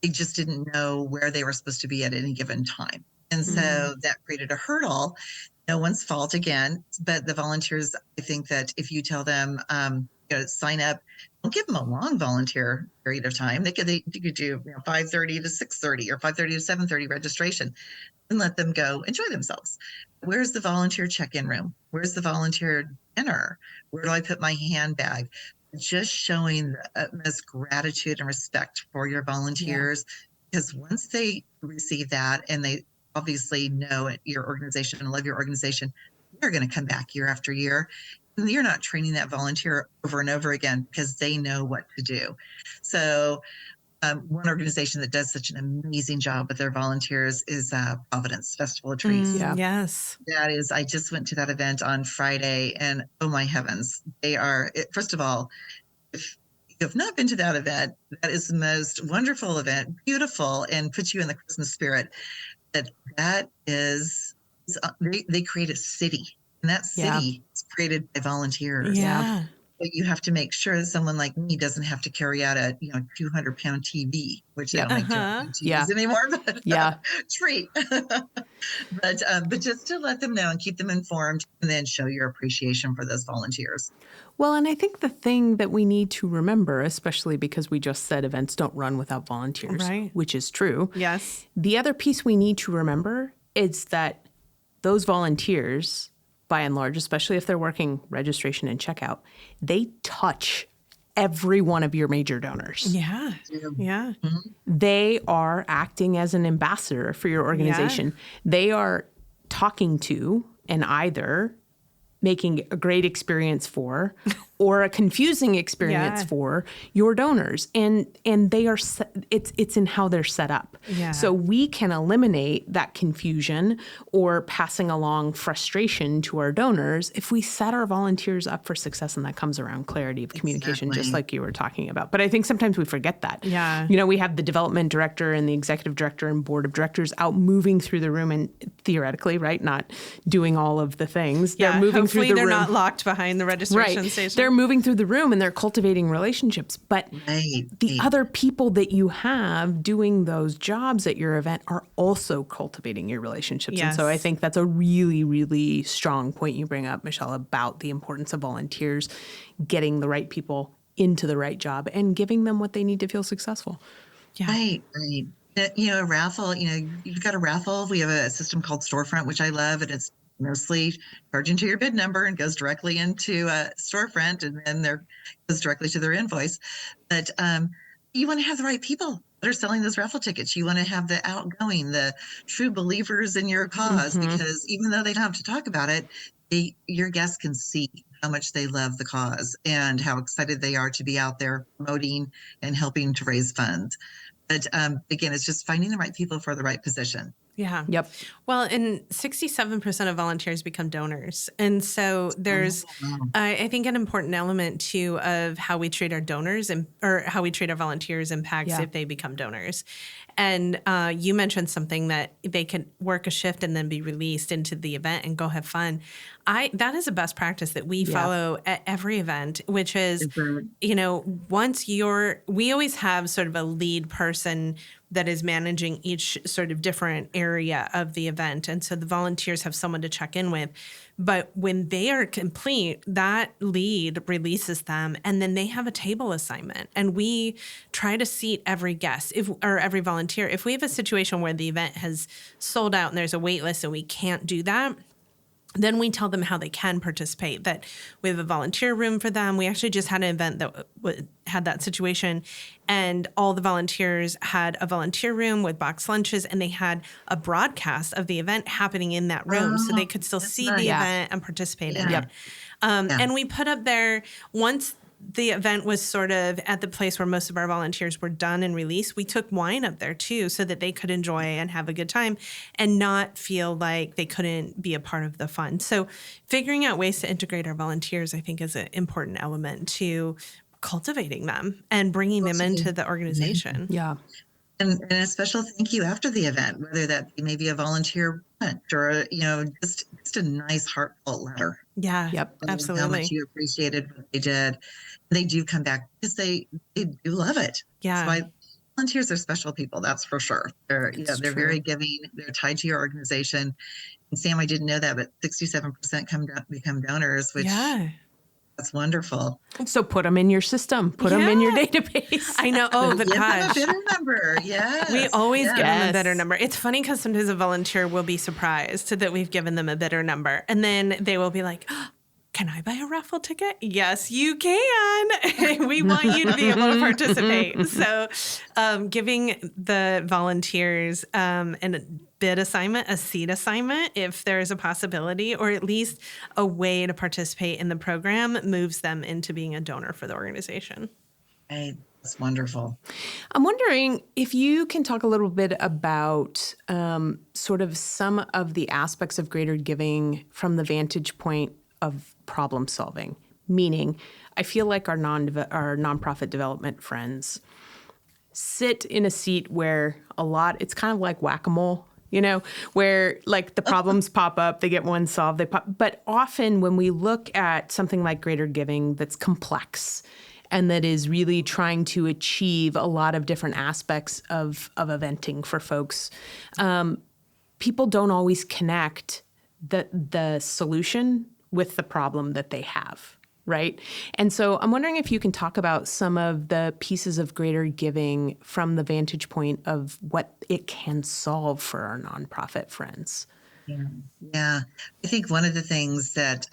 they just didn't know where they were supposed to be at any given time. And so that created a hurdle. No one's fault again, but the volunteers, I think that if you tell them, sign up, don't give them a long volunteer period of time. They could do 5:30 to 6:30 or 5:30 to 7:30 registration, and let them go enjoy themselves. Where's the volunteer check-in room? Where's the volunteer dinner? Where do I put my handbag? Just showing the utmost gratitude and respect for your volunteers, because once they receive that and they obviously know your organization and love your organization, they're going to come back year after year. And you're not training that volunteer over and over again because they know what to do. So one organization that does such an amazing job with their volunteers is Providence Festival of Trees. Yes. That is, I just went to that event on Friday, and oh my heavens, they are, first of all, if you have not been to that event, that is the most wonderful event, beautiful, and puts you in the Christmas spirit. That is, they create a city, and that city is created by volunteers. Yeah. But you have to make sure that someone like me doesn't have to carry out a 200-pound TV, which they don't make 200-pound TVs anymore. But treat. but just to let them know and keep them informed, and then show your appreciation for those volunteers. Well, and I think the thing that we need to remember, especially because we just said events don't run without volunteers, which is true. Yes. The other piece we need to remember is that those volunteers, by and large, especially if they're working registration and checkout, they touch every one of your major donors. Yeah. Yeah. Mm-hmm. They are acting as an ambassador for your organization. They are talking to and either making a great experience for or a confusing experience for your donors. And they are it's in how they're set up. Yeah. So we can eliminate that confusion or passing along frustration to our donors if we set our volunteers up for success, and that comes around clarity of communication, just like you were talking about. But I think sometimes we forget that. Yeah. We have the development director and the executive director and board of directors out moving through the room, and theoretically, right, not doing all of the things. Yeah. They're moving through the room. Hopefully they're not locked behind the registration station. They're moving through the room and they're cultivating relationships. But the other people that you have doing those jobs at your event are also cultivating your relationships. Yes. And so I think that's a really, really strong point you bring up, Michelle, about the importance of volunteers getting the right people into the right job and giving them what they need to feel successful. Yeah. Right. A raffle, you've got a raffle. We have a system called Storefront, which I love, and it's mostly charged into your bid number and goes directly into a storefront, and then goes directly to their invoice. But you want to have the right people that are selling those raffle tickets. You want to have the outgoing, the true believers in your cause, because even though they don't have to talk about it, your guests can see how much they love the cause and how excited they are to be out there promoting and helping to raise funds. But again, it's just finding the right people for the right position. Yeah. Yep. Well, and 67% of volunteers become donors. And so there's, I think, an important element too of how we treat our donors or how we treat our volunteers impacts if they become donors. And you mentioned something that they can work a shift and then be released into the event and go have fun. That is a best practice that we follow at every event, which is, we always have sort of a lead person that is managing each sort of different area of the event. And so the volunteers have someone to check in with. But when they are complete, that lead releases them, and then they have a table assignment. And we try to seat every guest or every volunteer. If we have a situation where the event has sold out and there's a wait list and we can't do that, then we tell them how they can participate, that we have a volunteer room for them. We actually just had an event that had that situation, and all the volunteers had a volunteer room with box lunches, and they had a broadcast of the event happening in that room, so they could still see the event and participate in it. And we put up there, once the event was sort of at the place where most of our volunteers were done and released, we took wine up there too, so that they could enjoy and have a good time and not feel like they couldn't be a part of the fun. So figuring out ways to integrate our volunteers, I think, is an important element to cultivating them and bringing them into the organization. Yeah. And a special thank you after the event, whether that be maybe a volunteer lunch or, just a nice heartfelt letter. Yeah. Yep. Absolutely. How much you appreciated what they did. They do come back because they do love it. Yeah. That's why volunteers are special people. That's for sure. They're very giving. They're tied to your organization. And Sam, I didn't know that, but 67% become donors, which that's wonderful. So put them in your system. Put them in your database. I know. Oh, Give them a bidder number. Yes. We always give them a bidder number. It's funny because sometimes a volunteer will be surprised that we've given them a bidder number. And then they will be like, can I buy a raffle ticket? Yes, you can. We want you to be able to participate. So giving the volunteers and bid assignment, a seat assignment, if there's a possibility, or at least a way to participate in the program, moves them into being a donor for the organization. Right. That's wonderful. I'm wondering if you can talk a little bit about sort of some of the aspects of greater giving from the vantage point of problem solving. Meaning, I feel like our nonprofit development friends sit in a seat where it's kind of like whack-a-mole, where like the problems pop up, they get one solved, but often when we look at something like greater giving that's complex and that is really trying to achieve a lot of different aspects of eventing for folks, people don't always connect the solution with the problem that they have. Right. And so I'm wondering if you can talk about some of the pieces of greater giving from the vantage point of what it can solve for our nonprofit friends. Yeah. I think one of the things that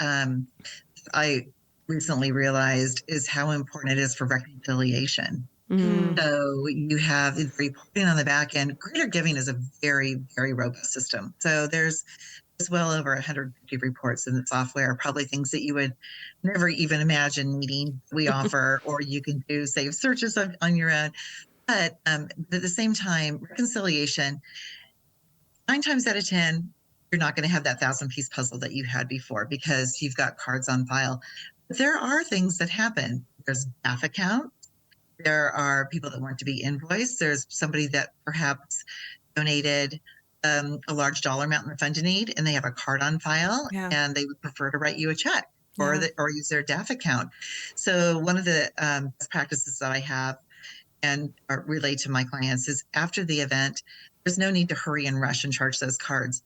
I recently realized is how important it is for reconciliation. Mm-hmm. So you have the reporting on the back end. Greater giving is a very, very robust system. So there's well over 150 reports in the software, probably things that you would never even imagine needing. We offer, or you can do save searches on your own. But at the same time, reconciliation, 9 times out of 10, you're not going to have that 1,000-piece puzzle that you had before because you've got cards on file. But there are things that happen. There's staff accounts. There are people that want to be invoiced. There's somebody that perhaps donated a large dollar amount in the fund to need, and they have a card on file, and they would prefer to write you a check or use their DAF account. So one of the best practices that I have and relate to my clients is after the event, there's no need to hurry and rush and charge those cards.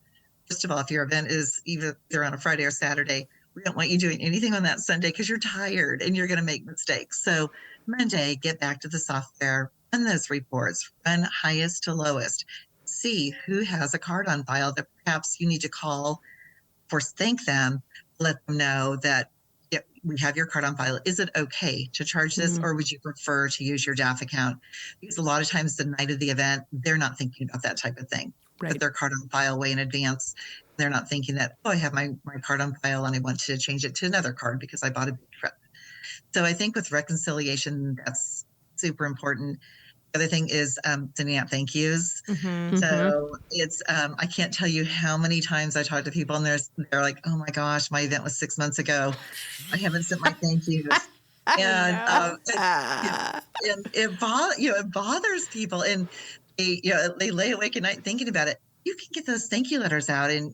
First of all, if your event is either on a Friday or Saturday, we don't want you doing anything on that Sunday because you're tired and you're going to make mistakes. So Monday, get back to the software, run those reports, run highest to lowest. See who has a card on file that perhaps you need to call or thank them, let them know that we have your card on file. Is it okay to charge this, or would you prefer to use your DAF account? Because a lot of times the night of the event, they're not thinking about that type of thing. Right. Put their card on file way in advance. They're not thinking that, I have my card on file and I want to change it to another card because I bought a big trip. So I think with reconciliation, that's super important. The other thing is sending out thank yous. So it's I can't tell you how many times I talk to people and they're like, oh my gosh, my event was 6 months ago. I haven't sent my thank yous. And it bothers people, and they lay awake at night thinking about it. You can get those thank you letters out in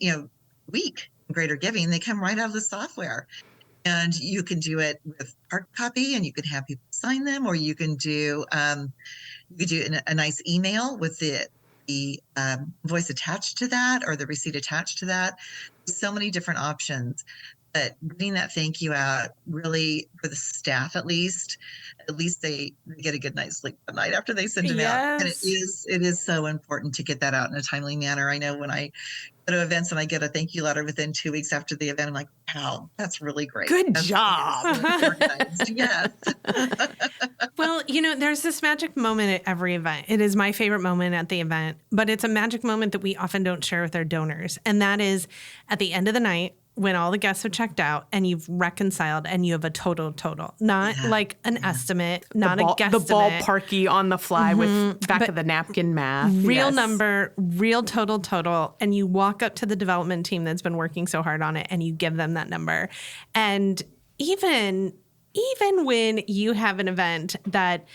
week in Greater Giving. They come right out of the software. And you can do it with hard copy, and you can have people sign them, or you can do a nice email with the voice attached to that, or the receipt attached to that. There's so many different options. But getting that thank you out, really, for the staff at least they get a good night's sleep at night after they send them out. And it is so important to get that out in a timely manner. I know when I go to events and I get a thank you letter within 2 weeks after the event, I'm like, wow, that's really great. Good job. Yes. Well, there's this magic moment at every event. It is my favorite moment at the event, but it's a magic moment that we often don't share with our donors. And that is at the end of the night, when all the guests have checked out and you've reconciled and you have a total, not like an estimate, not a guesstimate. The ballparky on the fly with back of the napkin math. Real number, real total. And you walk up to the development team that's been working so hard on it and you give them that number. And even when you have an event that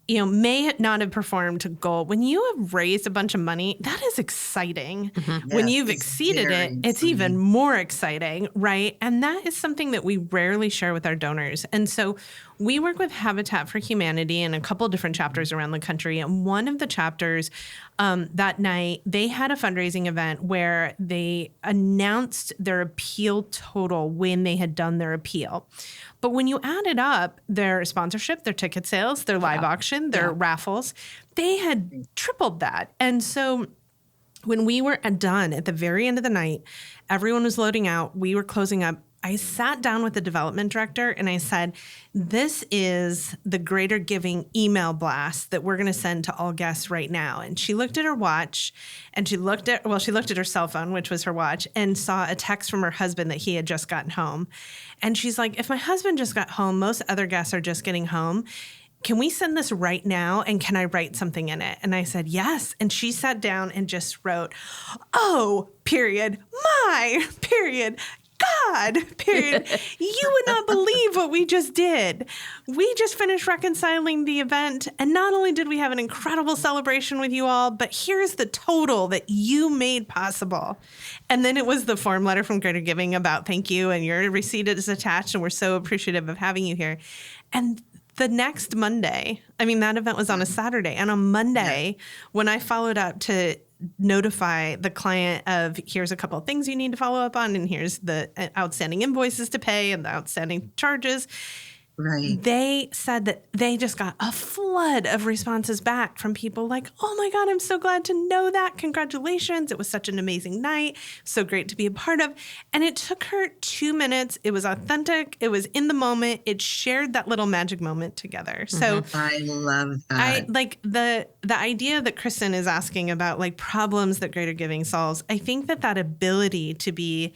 may not have performed to goal, when you have raised a bunch of money, that is exciting. When you've exceeded it, it's even more exciting, right? And that is something that we rarely share with our donors. And so we work with Habitat for Humanity in a couple of different chapters around the country. And one of the chapters that night, they had a fundraising event where they announced their appeal total when they had done their appeal. But when you added up their sponsorship, their ticket sales, their live auction, their raffles, they had tripled that. And so when we were done at the very end of the night, everyone was loading out. We were closing up. I sat down with the development director and I said, this is the Greater Giving email blast that we're going to send to all guests right now. And she looked at her watch and she looked at her cell phone, which was her watch, and saw a text from her husband that he had just gotten home. And she's like, if my husband just got home, most other guests are just getting home. Can we send this right now? And can I write something in it? And I said, yes. And she sat down and just wrote, oh, period, my, period, God, period. You would not believe what we just did. We just finished reconciling the event. And not only did we have an incredible celebration with you all, but here's the total that you made possible. And then it was the form letter from Greater Giving about thank you. And your receipt is attached. And we're so appreciative of having you here. And the next Monday, I mean, that event was on a Saturday. And on Monday, when I followed up to notify the client of here's a couple of things you need to follow up on, and here's the outstanding invoices to pay and the outstanding charges. Right. They said that they just got a flood of responses back from people like, oh my God, I'm so glad to know that. Congratulations. It was such an amazing night. So great to be a part of. And it took her 2 minutes. It was authentic. It was in the moment. It shared that little magic moment together. So I love that. I like the idea that Kristen is asking about, like, problems that Greater Giving solves. I think that ability to be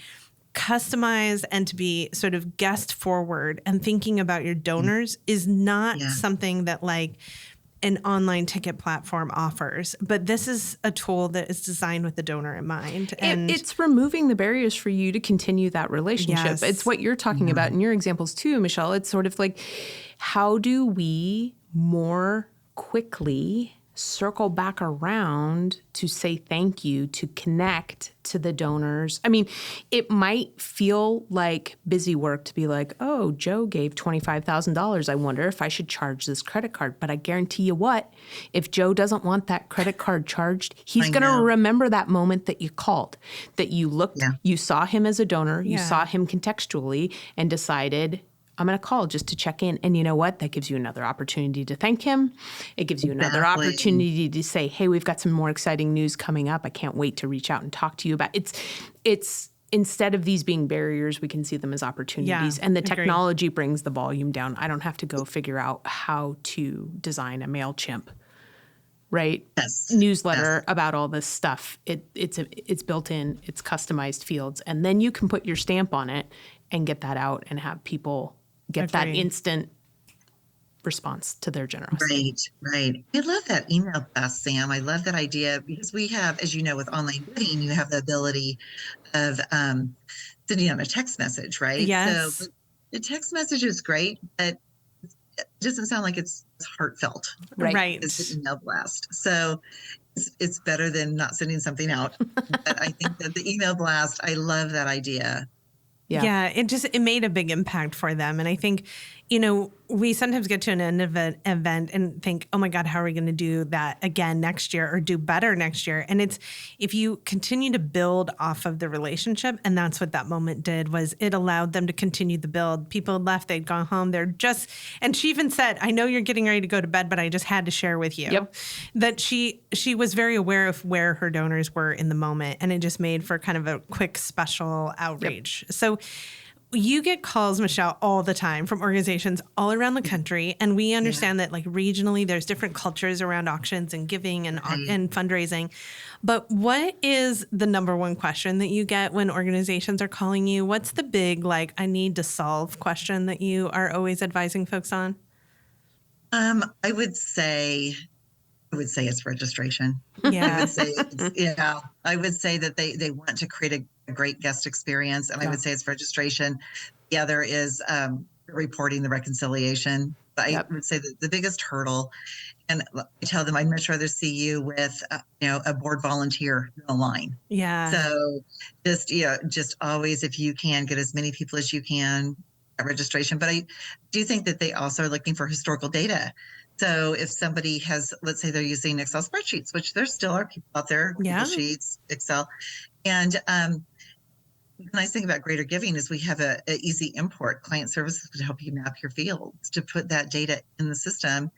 customized and to be sort of guest forward and thinking about your donors is not something that like an online ticket platform offers. But this is a tool that is designed with the donor in mind. And it's removing the barriers for you to continue that relationship. Yes. It's what you're talking about in your examples too, Michelle. It's sort of like, how do we more quickly circle back around to say thank you, to connect to the donors? I mean, it might feel like busy work to be like, oh, Joe gave $25,000. I wonder if I should charge this credit card. But I guarantee you what, if Joe doesn't want that credit card charged, he's going to remember that moment that you called, that you looked, you saw him as a donor, you saw him contextually and decided, I'm going to call just to check in. And you know what? That gives you another opportunity to thank him. It gives you another opportunity to say, hey, we've got some more exciting news coming up. I can't wait to reach out and talk to you about it. It's instead of these being barriers, we can see them as opportunities. And the technology brings the volume down. I don't have to go figure out how to design a MailChimp, right? Newsletter about all this stuff. It's built in, it's customized fields. And then you can put your stamp on it and get that out and have people get that instant response to their generosity. Right. I love that email blast, Sam. I love that idea because we have, as you know, with online bidding, you have the ability of sending out a text message, right? Yes. So the text message is great, but it doesn't sound like it's heartfelt. Right. It's an email blast. So it's better than not sending something out. But I think that the email blast, I love that idea. Yeah, it made a big impact for them. And I think, you know, we sometimes get to an end of an event and think, oh my God, how are we going to do that again next year or do better next year? And it's, if you continue to build off of the relationship, and that's what that moment did, was it allowed them to continue the build. People left, they'd gone home. And she even said, I know you're getting ready to go to bed, but I just had to share with you that she was very aware of where her donors were in the moment. And it just made for kind of a quick special outreach. So you get calls, Michelle, all the time from organizations all around the country. And we understand that, like, regionally, there's different cultures around auctions and giving and fundraising. But what is the number one question that you get when organizations are calling you? What's the big, like, I need to solve question that you are always advising folks on? I would say it's registration. Yeah. I would say that they want to create a great guest experience. And I would say it's registration. The other is reporting the reconciliation. But I would say that the biggest hurdle, and I tell them I'd much rather see you with, a board volunteer in a line. Yeah. So just always, if you can, get as many people as you can at registration. But I do think that they also are looking for historical data. So if somebody has, let's say they're using Excel spreadsheets, which there still are people out there, Google Sheets, Excel. And the nice thing about Greater Giving is we have a easy import. Client services to help you map your fields, to put that data in the system.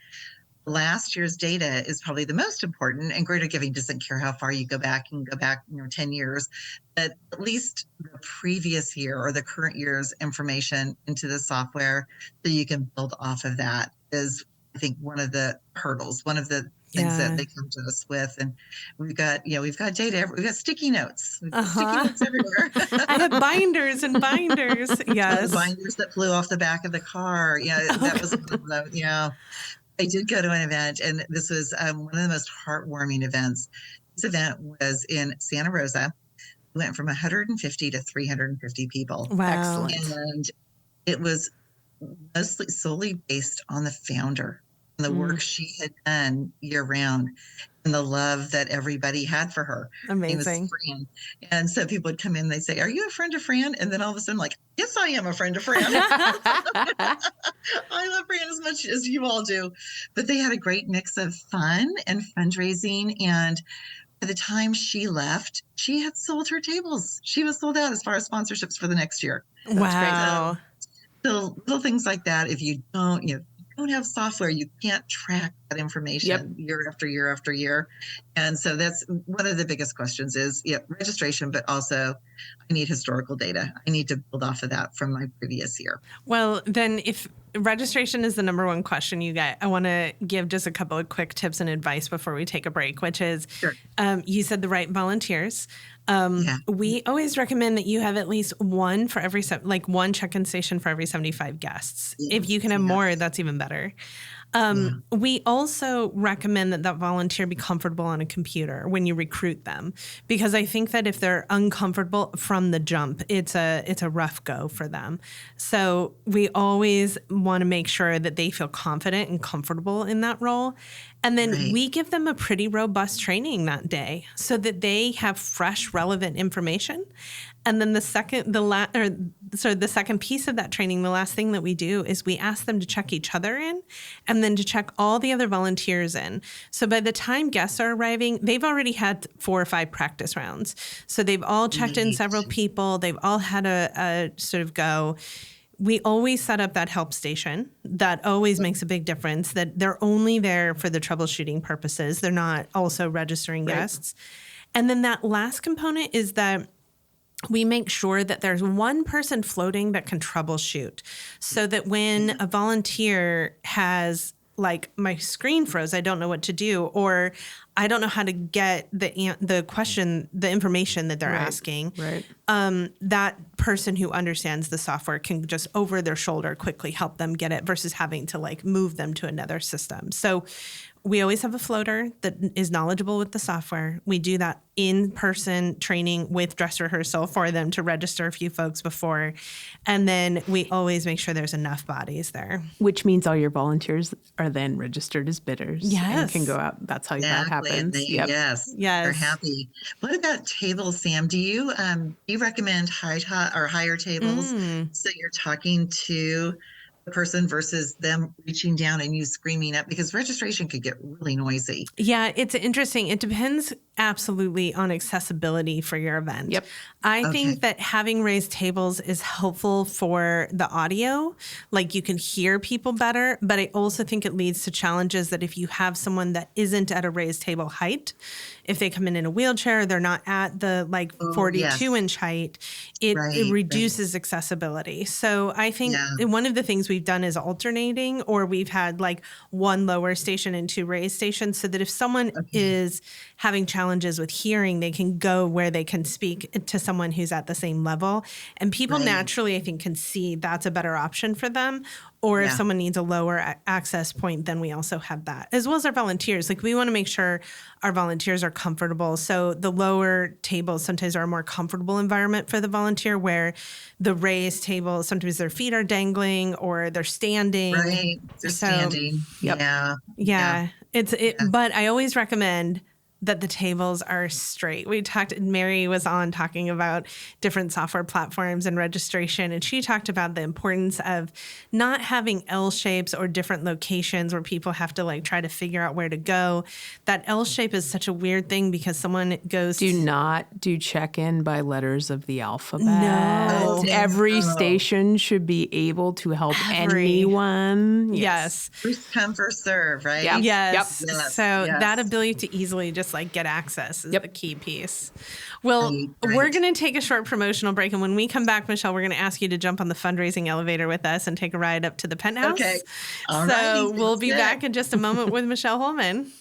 last year's data is probably the most important, and Greater Giving doesn't care how far you go back. You can go back, 10 years, but at least the previous year or the current year's information into the software so you can build off of that is, I think, one of the hurdles, one of the things that they come to us with. And we've got data, we've got sticky notes. We've got sticky notes everywhere. I have binders and binders. Yes. The binders that flew off the back of the car. That was one of the, I did go to an event, and this was one of the most heartwarming events. This event was in Santa Rosa. We went from 150 to 350 people. Wow. Excellent. And it was solely based on the founder and the work she had done year round and the love that everybody had for her. Amazing. Fran. And so people would come in, they'd say, "Are you a friend of Fran?" And then all of a sudden, like, "Yes, I am a friend of Fran." I love Fran as much as you all do. But they had a great mix of fun and fundraising. And by the time she left, she had sold her tables. She was sold out as far as sponsorships for the next year. Wow. So little things like that. If you don't have software, you can't track that information year after year after year. And so that's one of the biggest questions is registration, but also I need historical data. I need to build off of that from my previous year. Well, then if registration is the number one question you get, I want to give just a couple of quick tips and advice before we take a break, which is you said the right volunteers. We always recommend that you have at least one for every one check-in station for every 75 guests. If you can have more, that's even better. We also recommend that volunteer be comfortable on a computer when you recruit them, because I think that if they're uncomfortable from the jump, it's a rough go for them. So we always want to make sure that they feel confident and comfortable in that role. And then we give them a pretty robust training that day so that they have fresh, relevant information. And then the second piece of that training, the last thing that we do is we ask them to check each other in and then to check all the other volunteers in. So by the time guests are arriving, they've already had 4 or 5 practice rounds. So they've all checked in several people. They've all had a sort of go. We always set up that help station. That always makes a big difference, that they're only there for the troubleshooting purposes. They're not also registering guests. And then that last component is that we make sure that there's one person floating that can troubleshoot, so that when a volunteer has, like, my screen froze, I don't know what to do, or I don't know how to get the information that they're asking. That person who understands the software can just over their shoulder quickly help them get it versus having to move them to another system. So we always have a floater that is knowledgeable with the software. We do that in-person training with dress rehearsal for them to register a few folks before. And then we always make sure there's enough bodies there. Which means all your volunteers are then registered as bidders. Yes. And can go out. That's how that happens. Yes. They're happy. What about tables, Sam? Do you recommend higher tables so you're talking to the person versus them reaching down and you screaming up, because registration could get really noisy? Yeah, it's interesting. It depends absolutely on accessibility for your event. I think that having raised tables is helpful for the audio, like you can hear people better, but I also think it leads to challenges that if you have someone that isn't at a raised table height, if they come in a wheelchair, they're not at the 42-inch height, it reduces accessibility. So I think one of the things we've done is alternating, or we've had one lower station and 2 raised stations, so that if someone is having challenges with hearing, they can go where they can speak to someone who's at the same level. And people naturally, I think, can see that's a better option for them. Or if someone needs a lower access point, then we also have that, as well as our volunteers. We want to make sure our volunteers are comfortable. So the lower tables sometimes are a more comfortable environment for the volunteer, where the raised tables, sometimes their feet are dangling or they're standing. They're standing. But I always recommend that the tables are straight. Mary was on talking about different software platforms and registration, and she talked about the importance of not having L shapes or different locations where people have to like try to figure out where to go. That L shape is such a weird thing because someone goes Do not do check-in by letters of the alphabet. No. Every station should be able to help anyone. Yes. First come, first serve, right? Yep. Yes. Yes. So Yes. that ability to easily just like get access is Yep. the key piece. Well, Right. we're going to take a short promotional break. And when we come back, Michelle, we're going to ask you to jump on the fundraising elevator with us and take a ride up to the penthouse. Okay. All So righty. we'll be Sounds back good. in just a moment with Michelle Holman.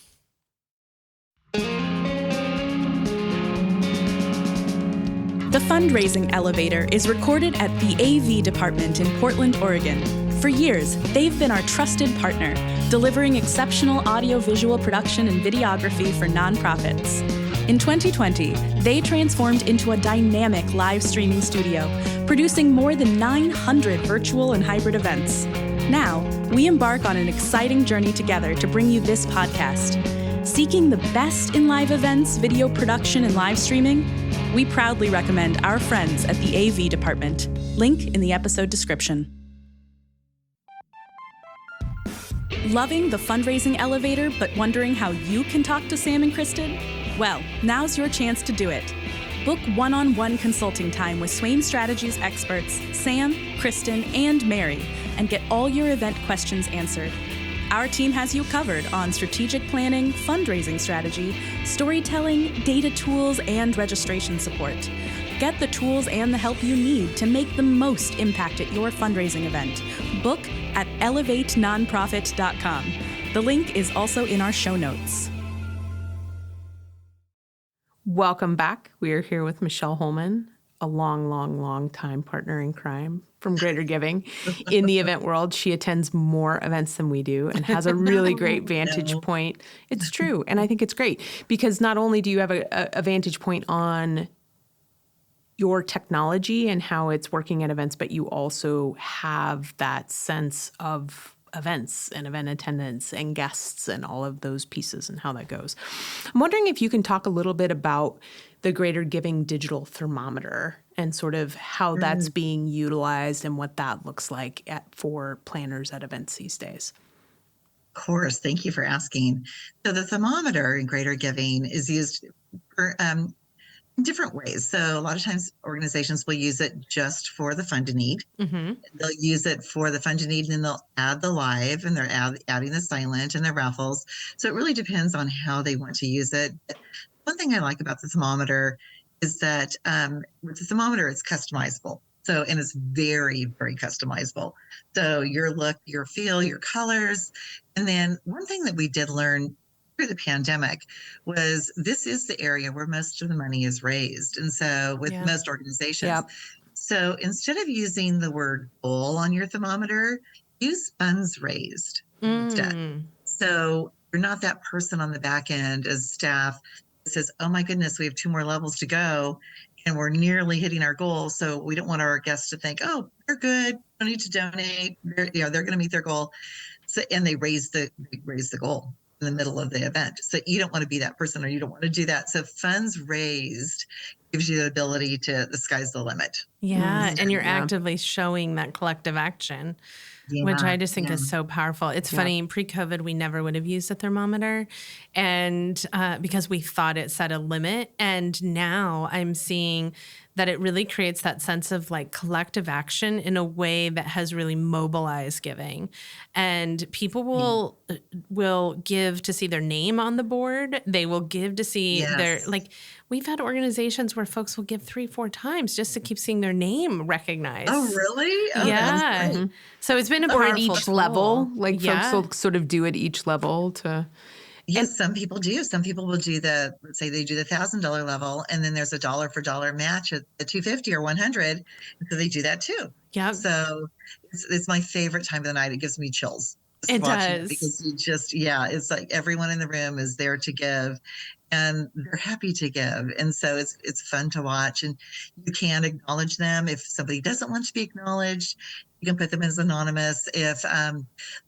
The Fundraising Elevator is recorded at the AV department in Portland, Oregon. For years, they've been our trusted partner, delivering exceptional audio-visual production and videography for nonprofits. In 2020, they transformed into a dynamic live streaming studio, producing more than 900 virtual and hybrid events. Now, we embark on an exciting journey together to bring you this podcast. Seeking the best in live events, video production, and live streaming? We proudly recommend our friends at the AV department. Link in the episode description. Loving the fundraising elevator, but wondering how you can talk to Sam and Kristen? Well, now's your chance to do it. Book one-on-one consulting time with Swain Strategies experts Sam, Kristen, and Mary, and get all your event questions answered. Our team has you covered on strategic planning, fundraising strategy, storytelling, data tools, and registration support. Get the tools and the help you need to make the most impact at your fundraising event. Book at elevatenonprofit.com. The link is also in our show notes. Welcome back. We are here with Michelle Holman, a long time partner in crime from Greater Giving. In the event world, she attends more events than we do and has a really great vantage point. It's true. And I think it's great because not only do you have a vantage point on your technology and how it's working at events, but you also have that sense of events and event attendance and guests and all of those pieces and how that goes. I'm wondering if you can talk a little bit about the Greater Giving digital thermometer and sort of how that's being utilized and what that looks like for planners at events these days. Of course. Thank you for asking. So the thermometer in Greater Giving is used for in different ways. So a lot of times organizations will use it just for the fund to need. Mm-hmm. They'll use it for the fund to need, and then they'll add the live, and they're adding the silent and the raffles. So it really depends on how they want to use it. One thing I like about the thermometer is that with the thermometer, it's customizable. So, and it's very, very customizable. So your look, your feel, your colors. And then one thing that we did learn through the pandemic was this is the area where most of the money is raised. And so with most organizations, so instead of using the word goal on your thermometer, use funds raised instead. So you're not that person on the back end as staff that says, oh my goodness, we have 2 more levels to go and we're nearly hitting our goal. So we don't want our guests to think, oh, they're good, don't need to donate. They're going to meet their goal. So, and they raise the goal in the middle of the event. So you don't want to be that person, or you don't want to do that. So funds raised gives you the ability to, the sky's the limit. Yeah. And you're actively showing that collective action, which I just think is so powerful. It's funny, pre-COVID, we never would have used a thermometer, and because we thought it set a limit. And now I'm seeing that it really creates that sense of like collective action in a way that has really mobilized giving. And people will give to see their name on the board. They will give to see their, like, we've had organizations where folks will give 3-4 times just to keep seeing their name recognized. Oh, really? Oh, yeah. that's great. So it's been a Or powerful at each tool. level, like folks will sort of do at each level to... Yes, some people do. Some people will do let's say they do the $1,000 level, and then there's a dollar for dollar match at the $250 or $100. And so they do that too. Yeah. So it's my favorite time of the night. It gives me chills. It does. Because you just, it's like everyone in the room is there to give, and they're happy to give. And so it's fun to watch, and you can acknowledge them. If somebody doesn't want to be acknowledged, you can put them as anonymous. If,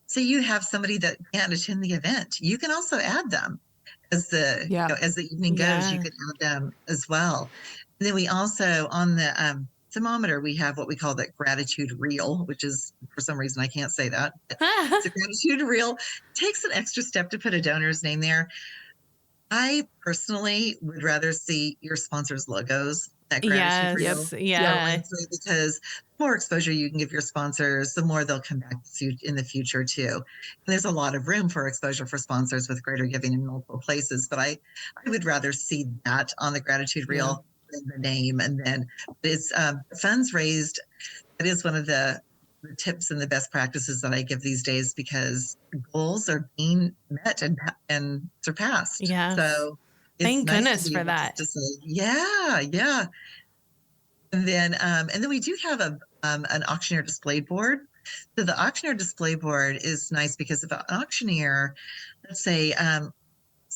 say you have somebody that can't attend the event, you can also add them as the evening goes, you Yeah. could add them as well. And then we also, on the thermometer, we have what we call that gratitude reel, which is, for some reason, I can't say that. But it's a gratitude reel. It takes an extra step to put a donor's name there. I personally would rather see your sponsors' logos, that gratitude reel. Yes. Yeah. Honestly, because the more exposure you can give your sponsors, the more they'll come back to you in the future too. And there's a lot of room for exposure for sponsors with greater giving in multiple places, but I would rather see that on the gratitude reel than the name. And then it's funds raised. That is one of the tips and the best practices that I give these days, because goals are being met and surpassed. Yes. So it's Thank nice goodness to be for able that. to say, yeah. And then we do have an auctioneer display board. So the auctioneer display board is nice because if an auctioneer, let's say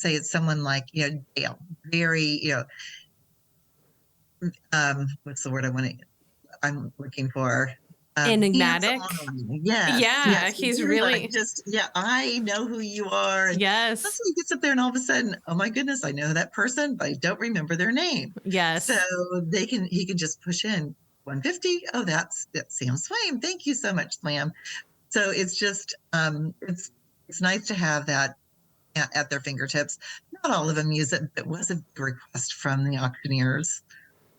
it's someone like, Dale, very, what's the word I'm looking for? Enigmatic. Yes. Yeah, Yes. he's You're really- like, I know who you are. And Yes. that's when he gets up there and all of a sudden, oh my goodness, I know that person, but I don't remember their name. Yes. So he can just push in 150. Oh, that's Sam Swaim. Thank you so much, Slam. So it's just, it's nice to have that at their fingertips. Not all of them use it, but it was a big request from the auctioneers.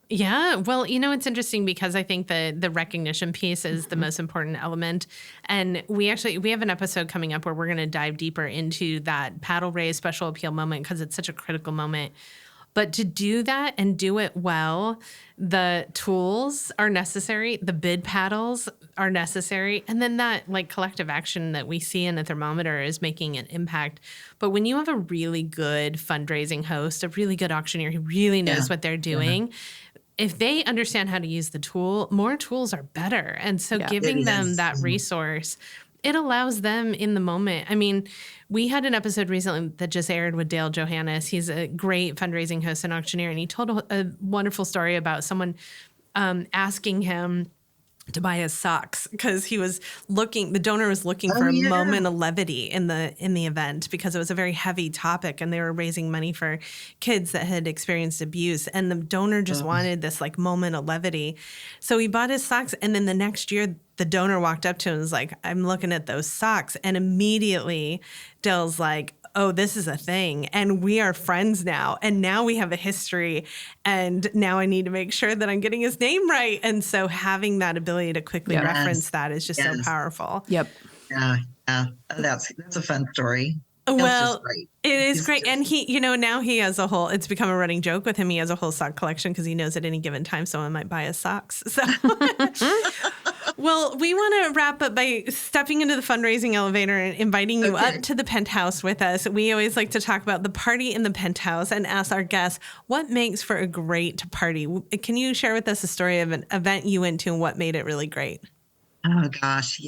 Yeah. Well, it's interesting because I think the recognition piece is the most important element. And we have an episode coming up where we're going to dive deeper into that paddle raise special appeal moment, because it's such a critical moment. But to do that and do it well, the tools are necessary. The bid paddles are necessary. And then that collective action that we see in the thermometer is making an impact. But when you have a really good fundraising host, a really good auctioneer who really knows what they're doing, if they understand how to use the tool, more tools are better. And so giving them that resource, it allows them in the moment. I mean, we had an episode recently that just aired with Dale Johannes. He's a great fundraising host and auctioneer, and he told a wonderful story about someone asking him to buy his socks because the donor was looking for a moment of levity in the event, because it was a very heavy topic and they were raising money for kids that had experienced abuse, and the donor just wanted this moment of levity. So he bought his socks, and then the next year the donor walked up to him and was like, I'm looking at those socks, and immediately Dale's like, oh, this is a thing, and we are friends now, and now we have a history, and now I need to make sure that I'm getting his name right. And so having that ability to quickly reference that is just so powerful. Yep. Yeah. That's a fun story. Well, great. It is great. And he, now he has it's become a running joke with him. He has a whole sock collection because he knows at any given time someone might buy his socks. So, well, we want to wrap up by stepping into the fundraising elevator and inviting you up to the penthouse with us. We always like to talk about the party in the penthouse and ask our guests what makes for a great party. Can you share with us a story of an event you went to and what made it really great? Oh gosh,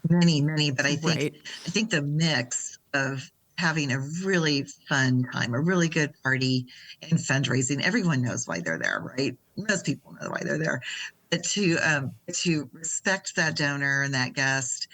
many, but I think the mix of having a really fun time, a really good party, and fundraising. Everyone knows why they're there, right? Most people know why they're there. But to respect that donor and that guest,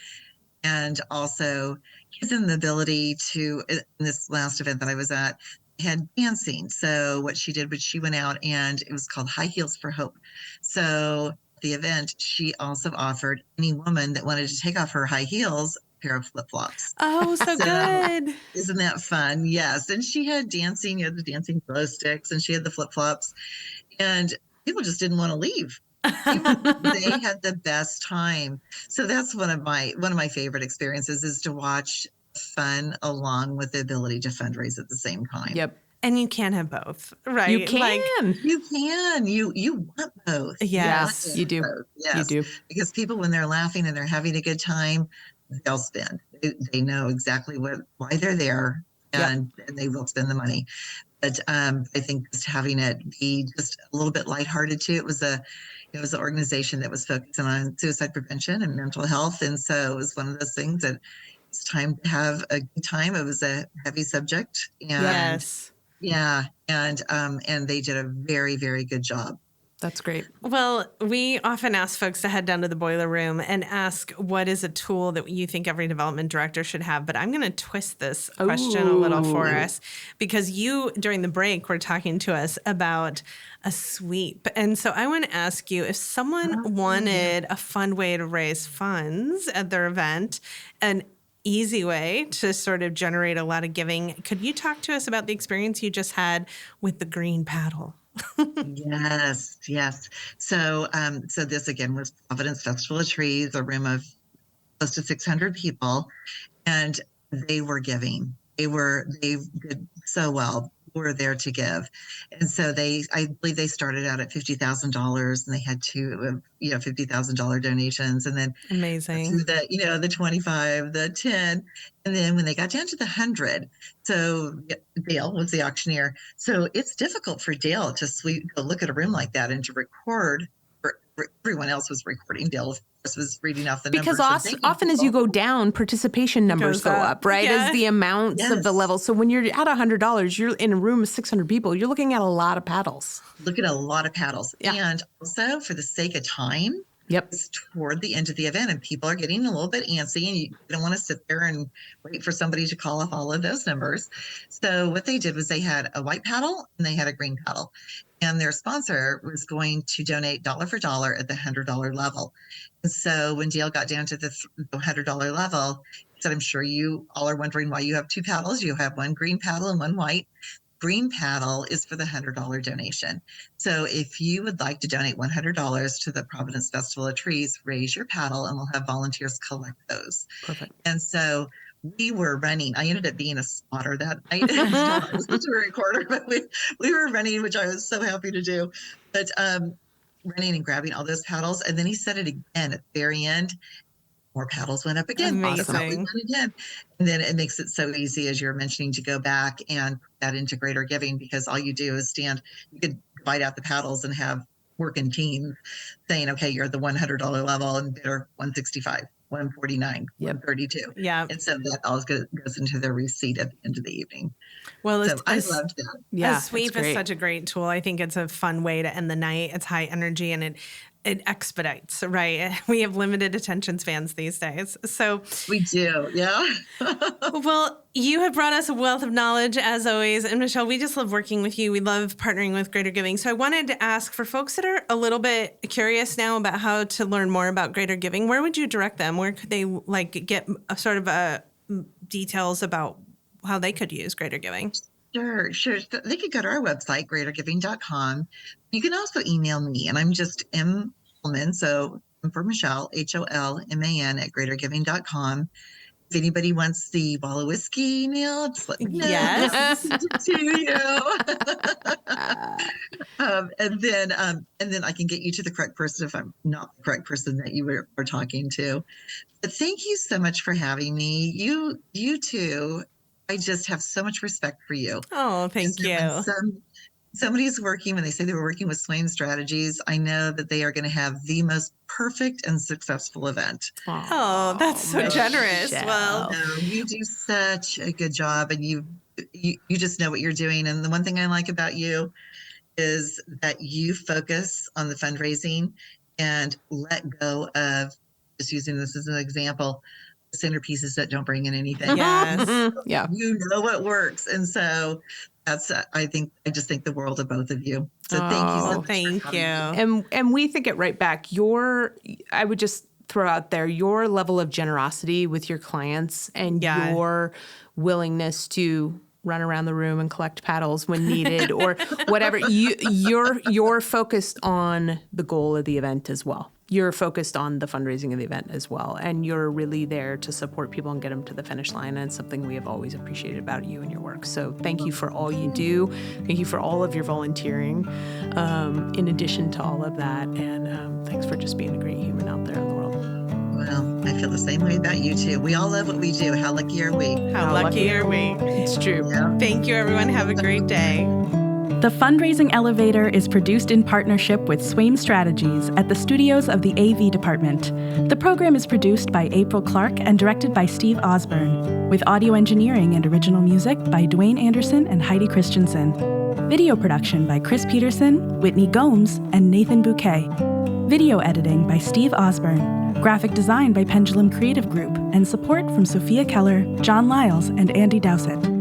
and also give them the ability to, in this last event that I was at, had dancing. So what she did was she went out, and it was called High Heels for Hope. So the event, she also offered any woman that wanted to take off her high heels a pair of flip-flops. Oh, so good. Isn't that fun? Yes. And she had dancing, the dancing glow sticks, and she had the flip-flops, and people just didn't want to leave. They had the best time. So that's one of my favorite experiences, is to watch fun along with the ability to fundraise at the same time. Yep. And you can have both, right? You can. You can. You want both. Yes, you do. Both. Yes. You do. Because people, when they're laughing and they're having a good time, they'll spend. They know exactly why they're there, and they will spend the money. But I think just having it be just a little bit lighthearted too. It was an organization that was focusing on suicide prevention and mental health, and so it was one of those things that it's time to have a good time. It was a heavy subject, and and they did a very, very good job. That's great. Well, we often ask folks to head down to the boiler room and ask what is a tool that you think every development director should have. But I'm going to twist this question a little for us, because you, during the break, were talking to us about a sweep. And so I want to ask you, if someone wanted a fun way to raise funds at their event, an easy way to sort of generate a lot of giving, could you talk to us about the experience you just had with the green paddle? Yes. So this again was Providence Festival of Trees, a room of close to 600 people, and they were giving. They did so well. Were there to give, and so I believe they started out at $50,000, and they had two, $50,000 donations, and then Amazing. The 25, the 10, and then when they got down to the 100, so Dale was the auctioneer. So it's difficult for Dale to look at a room like that and to record. Everyone else was recording. Dale, of course, was reading off the numbers. Because often as you go down, participation numbers go up, right? Yeah. As the amounts of the level. So when you're at $100, you're in a room of 600 people, you're looking at a lot of paddles. Look at a lot of paddles. Yeah. And also, for the sake of time, it's toward the end of the event, and people are getting a little bit antsy, and you don't want to sit there and wait for somebody to call off all of those numbers. So what they did was they had a white paddle and they had a green paddle. And their sponsor was going to donate dollar for dollar at the $100 level. And so when Dale got down to the $100 level, he said, I'm sure you all are wondering why you have two paddles. You have one green paddle and one white. Green paddle is for the $100 donation. So if you would like to donate $100 to the Providence Festival of Trees, raise your paddle and we'll have volunteers collect those. Perfect. And so we were running. I ended up being a spotter that night. I was supposed to be a recorder, but we were running, which I was so happy to do. But running and grabbing all those paddles. And then he said it again at the very end. More paddles went up again. Amazing. Again. And then it makes it so easy, as you're mentioning, to go back and put that into greater giving, because all you do is stand. You could divide out the paddles and have working teams saying, okay, you're at the $100 level and bidder 165. 149, 132. Yeah. And so that all goes into their receipt at the end of the evening. Well, so I loved that. Yeah, a sweep is such a great tool. I think it's a fun way to end the night. It's high energy and it expedites, right? We have limited attention spans these days. So we do, yeah. Well, you have brought us a wealth of knowledge, as always. And Michelle, we just love working with you. We love partnering with Greater Giving. So I wanted to ask, for folks that are a little bit curious now about how to learn more about Greater Giving, where would you direct them? Where could they get a sort of details about how they could use Greater Giving? Sure. They could go to our website, greatergiving.com. You can also email me, and I'm just M. Holman, so I'm for Michelle, HOLMAN at greatergiving.com. If anybody wants the bottle of whiskey email, just let me know. Yes. To you. And then I can get you to the correct person if I'm not the correct person that you are talking to. But thank you so much for having me. You too. I just have so much respect for you. Oh, thank you. Somebody's working, when they say they were working with Swaim Strategies, I know that they are going to have the most perfect and successful event. Oh, that's so generous. Michelle. Well, you do such a good job, and you just know what you're doing. And the one thing I like about you is that you focus on the fundraising and let go of, just using this as an example, centerpieces that don't bring in anything. yes. Yeah. You know what works. And so that's, I just think the world of both of you. So thank you so much. Thank you. And we think it right back. I would just throw out there your level of generosity with your clients and your willingness to run around the room and collect paddles when needed or whatever. You're focused on the goal of the event as well. You're focused on the fundraising of the event as well. And you're really there to support people and get them to the finish line. And it's something we have always appreciated about you and your work. So thank you for all you do. Thank you for all of your volunteering in addition to all of that. And thanks for just being a great human out there in the world. Well, I feel the same way about you too. We all love what we do. How lucky are we? How lucky are we? It's true. Yeah. Thank you, everyone. Have a great day. The Fundraising Elevator is produced in partnership with Swaim Strategies at the studios of the AV Department. The program is produced by April Clark and directed by Steve Osborne, with audio engineering and original music by Dwayne Anderson and Heidi Christensen. Video production by Chris Peterson, Whitney Gomes, and Nathan Bouquet. Video editing by Steve Osborne. Graphic design by Pendulum Creative Group, and support from Sophia Keller, John Lyles, and Andy Dowsett.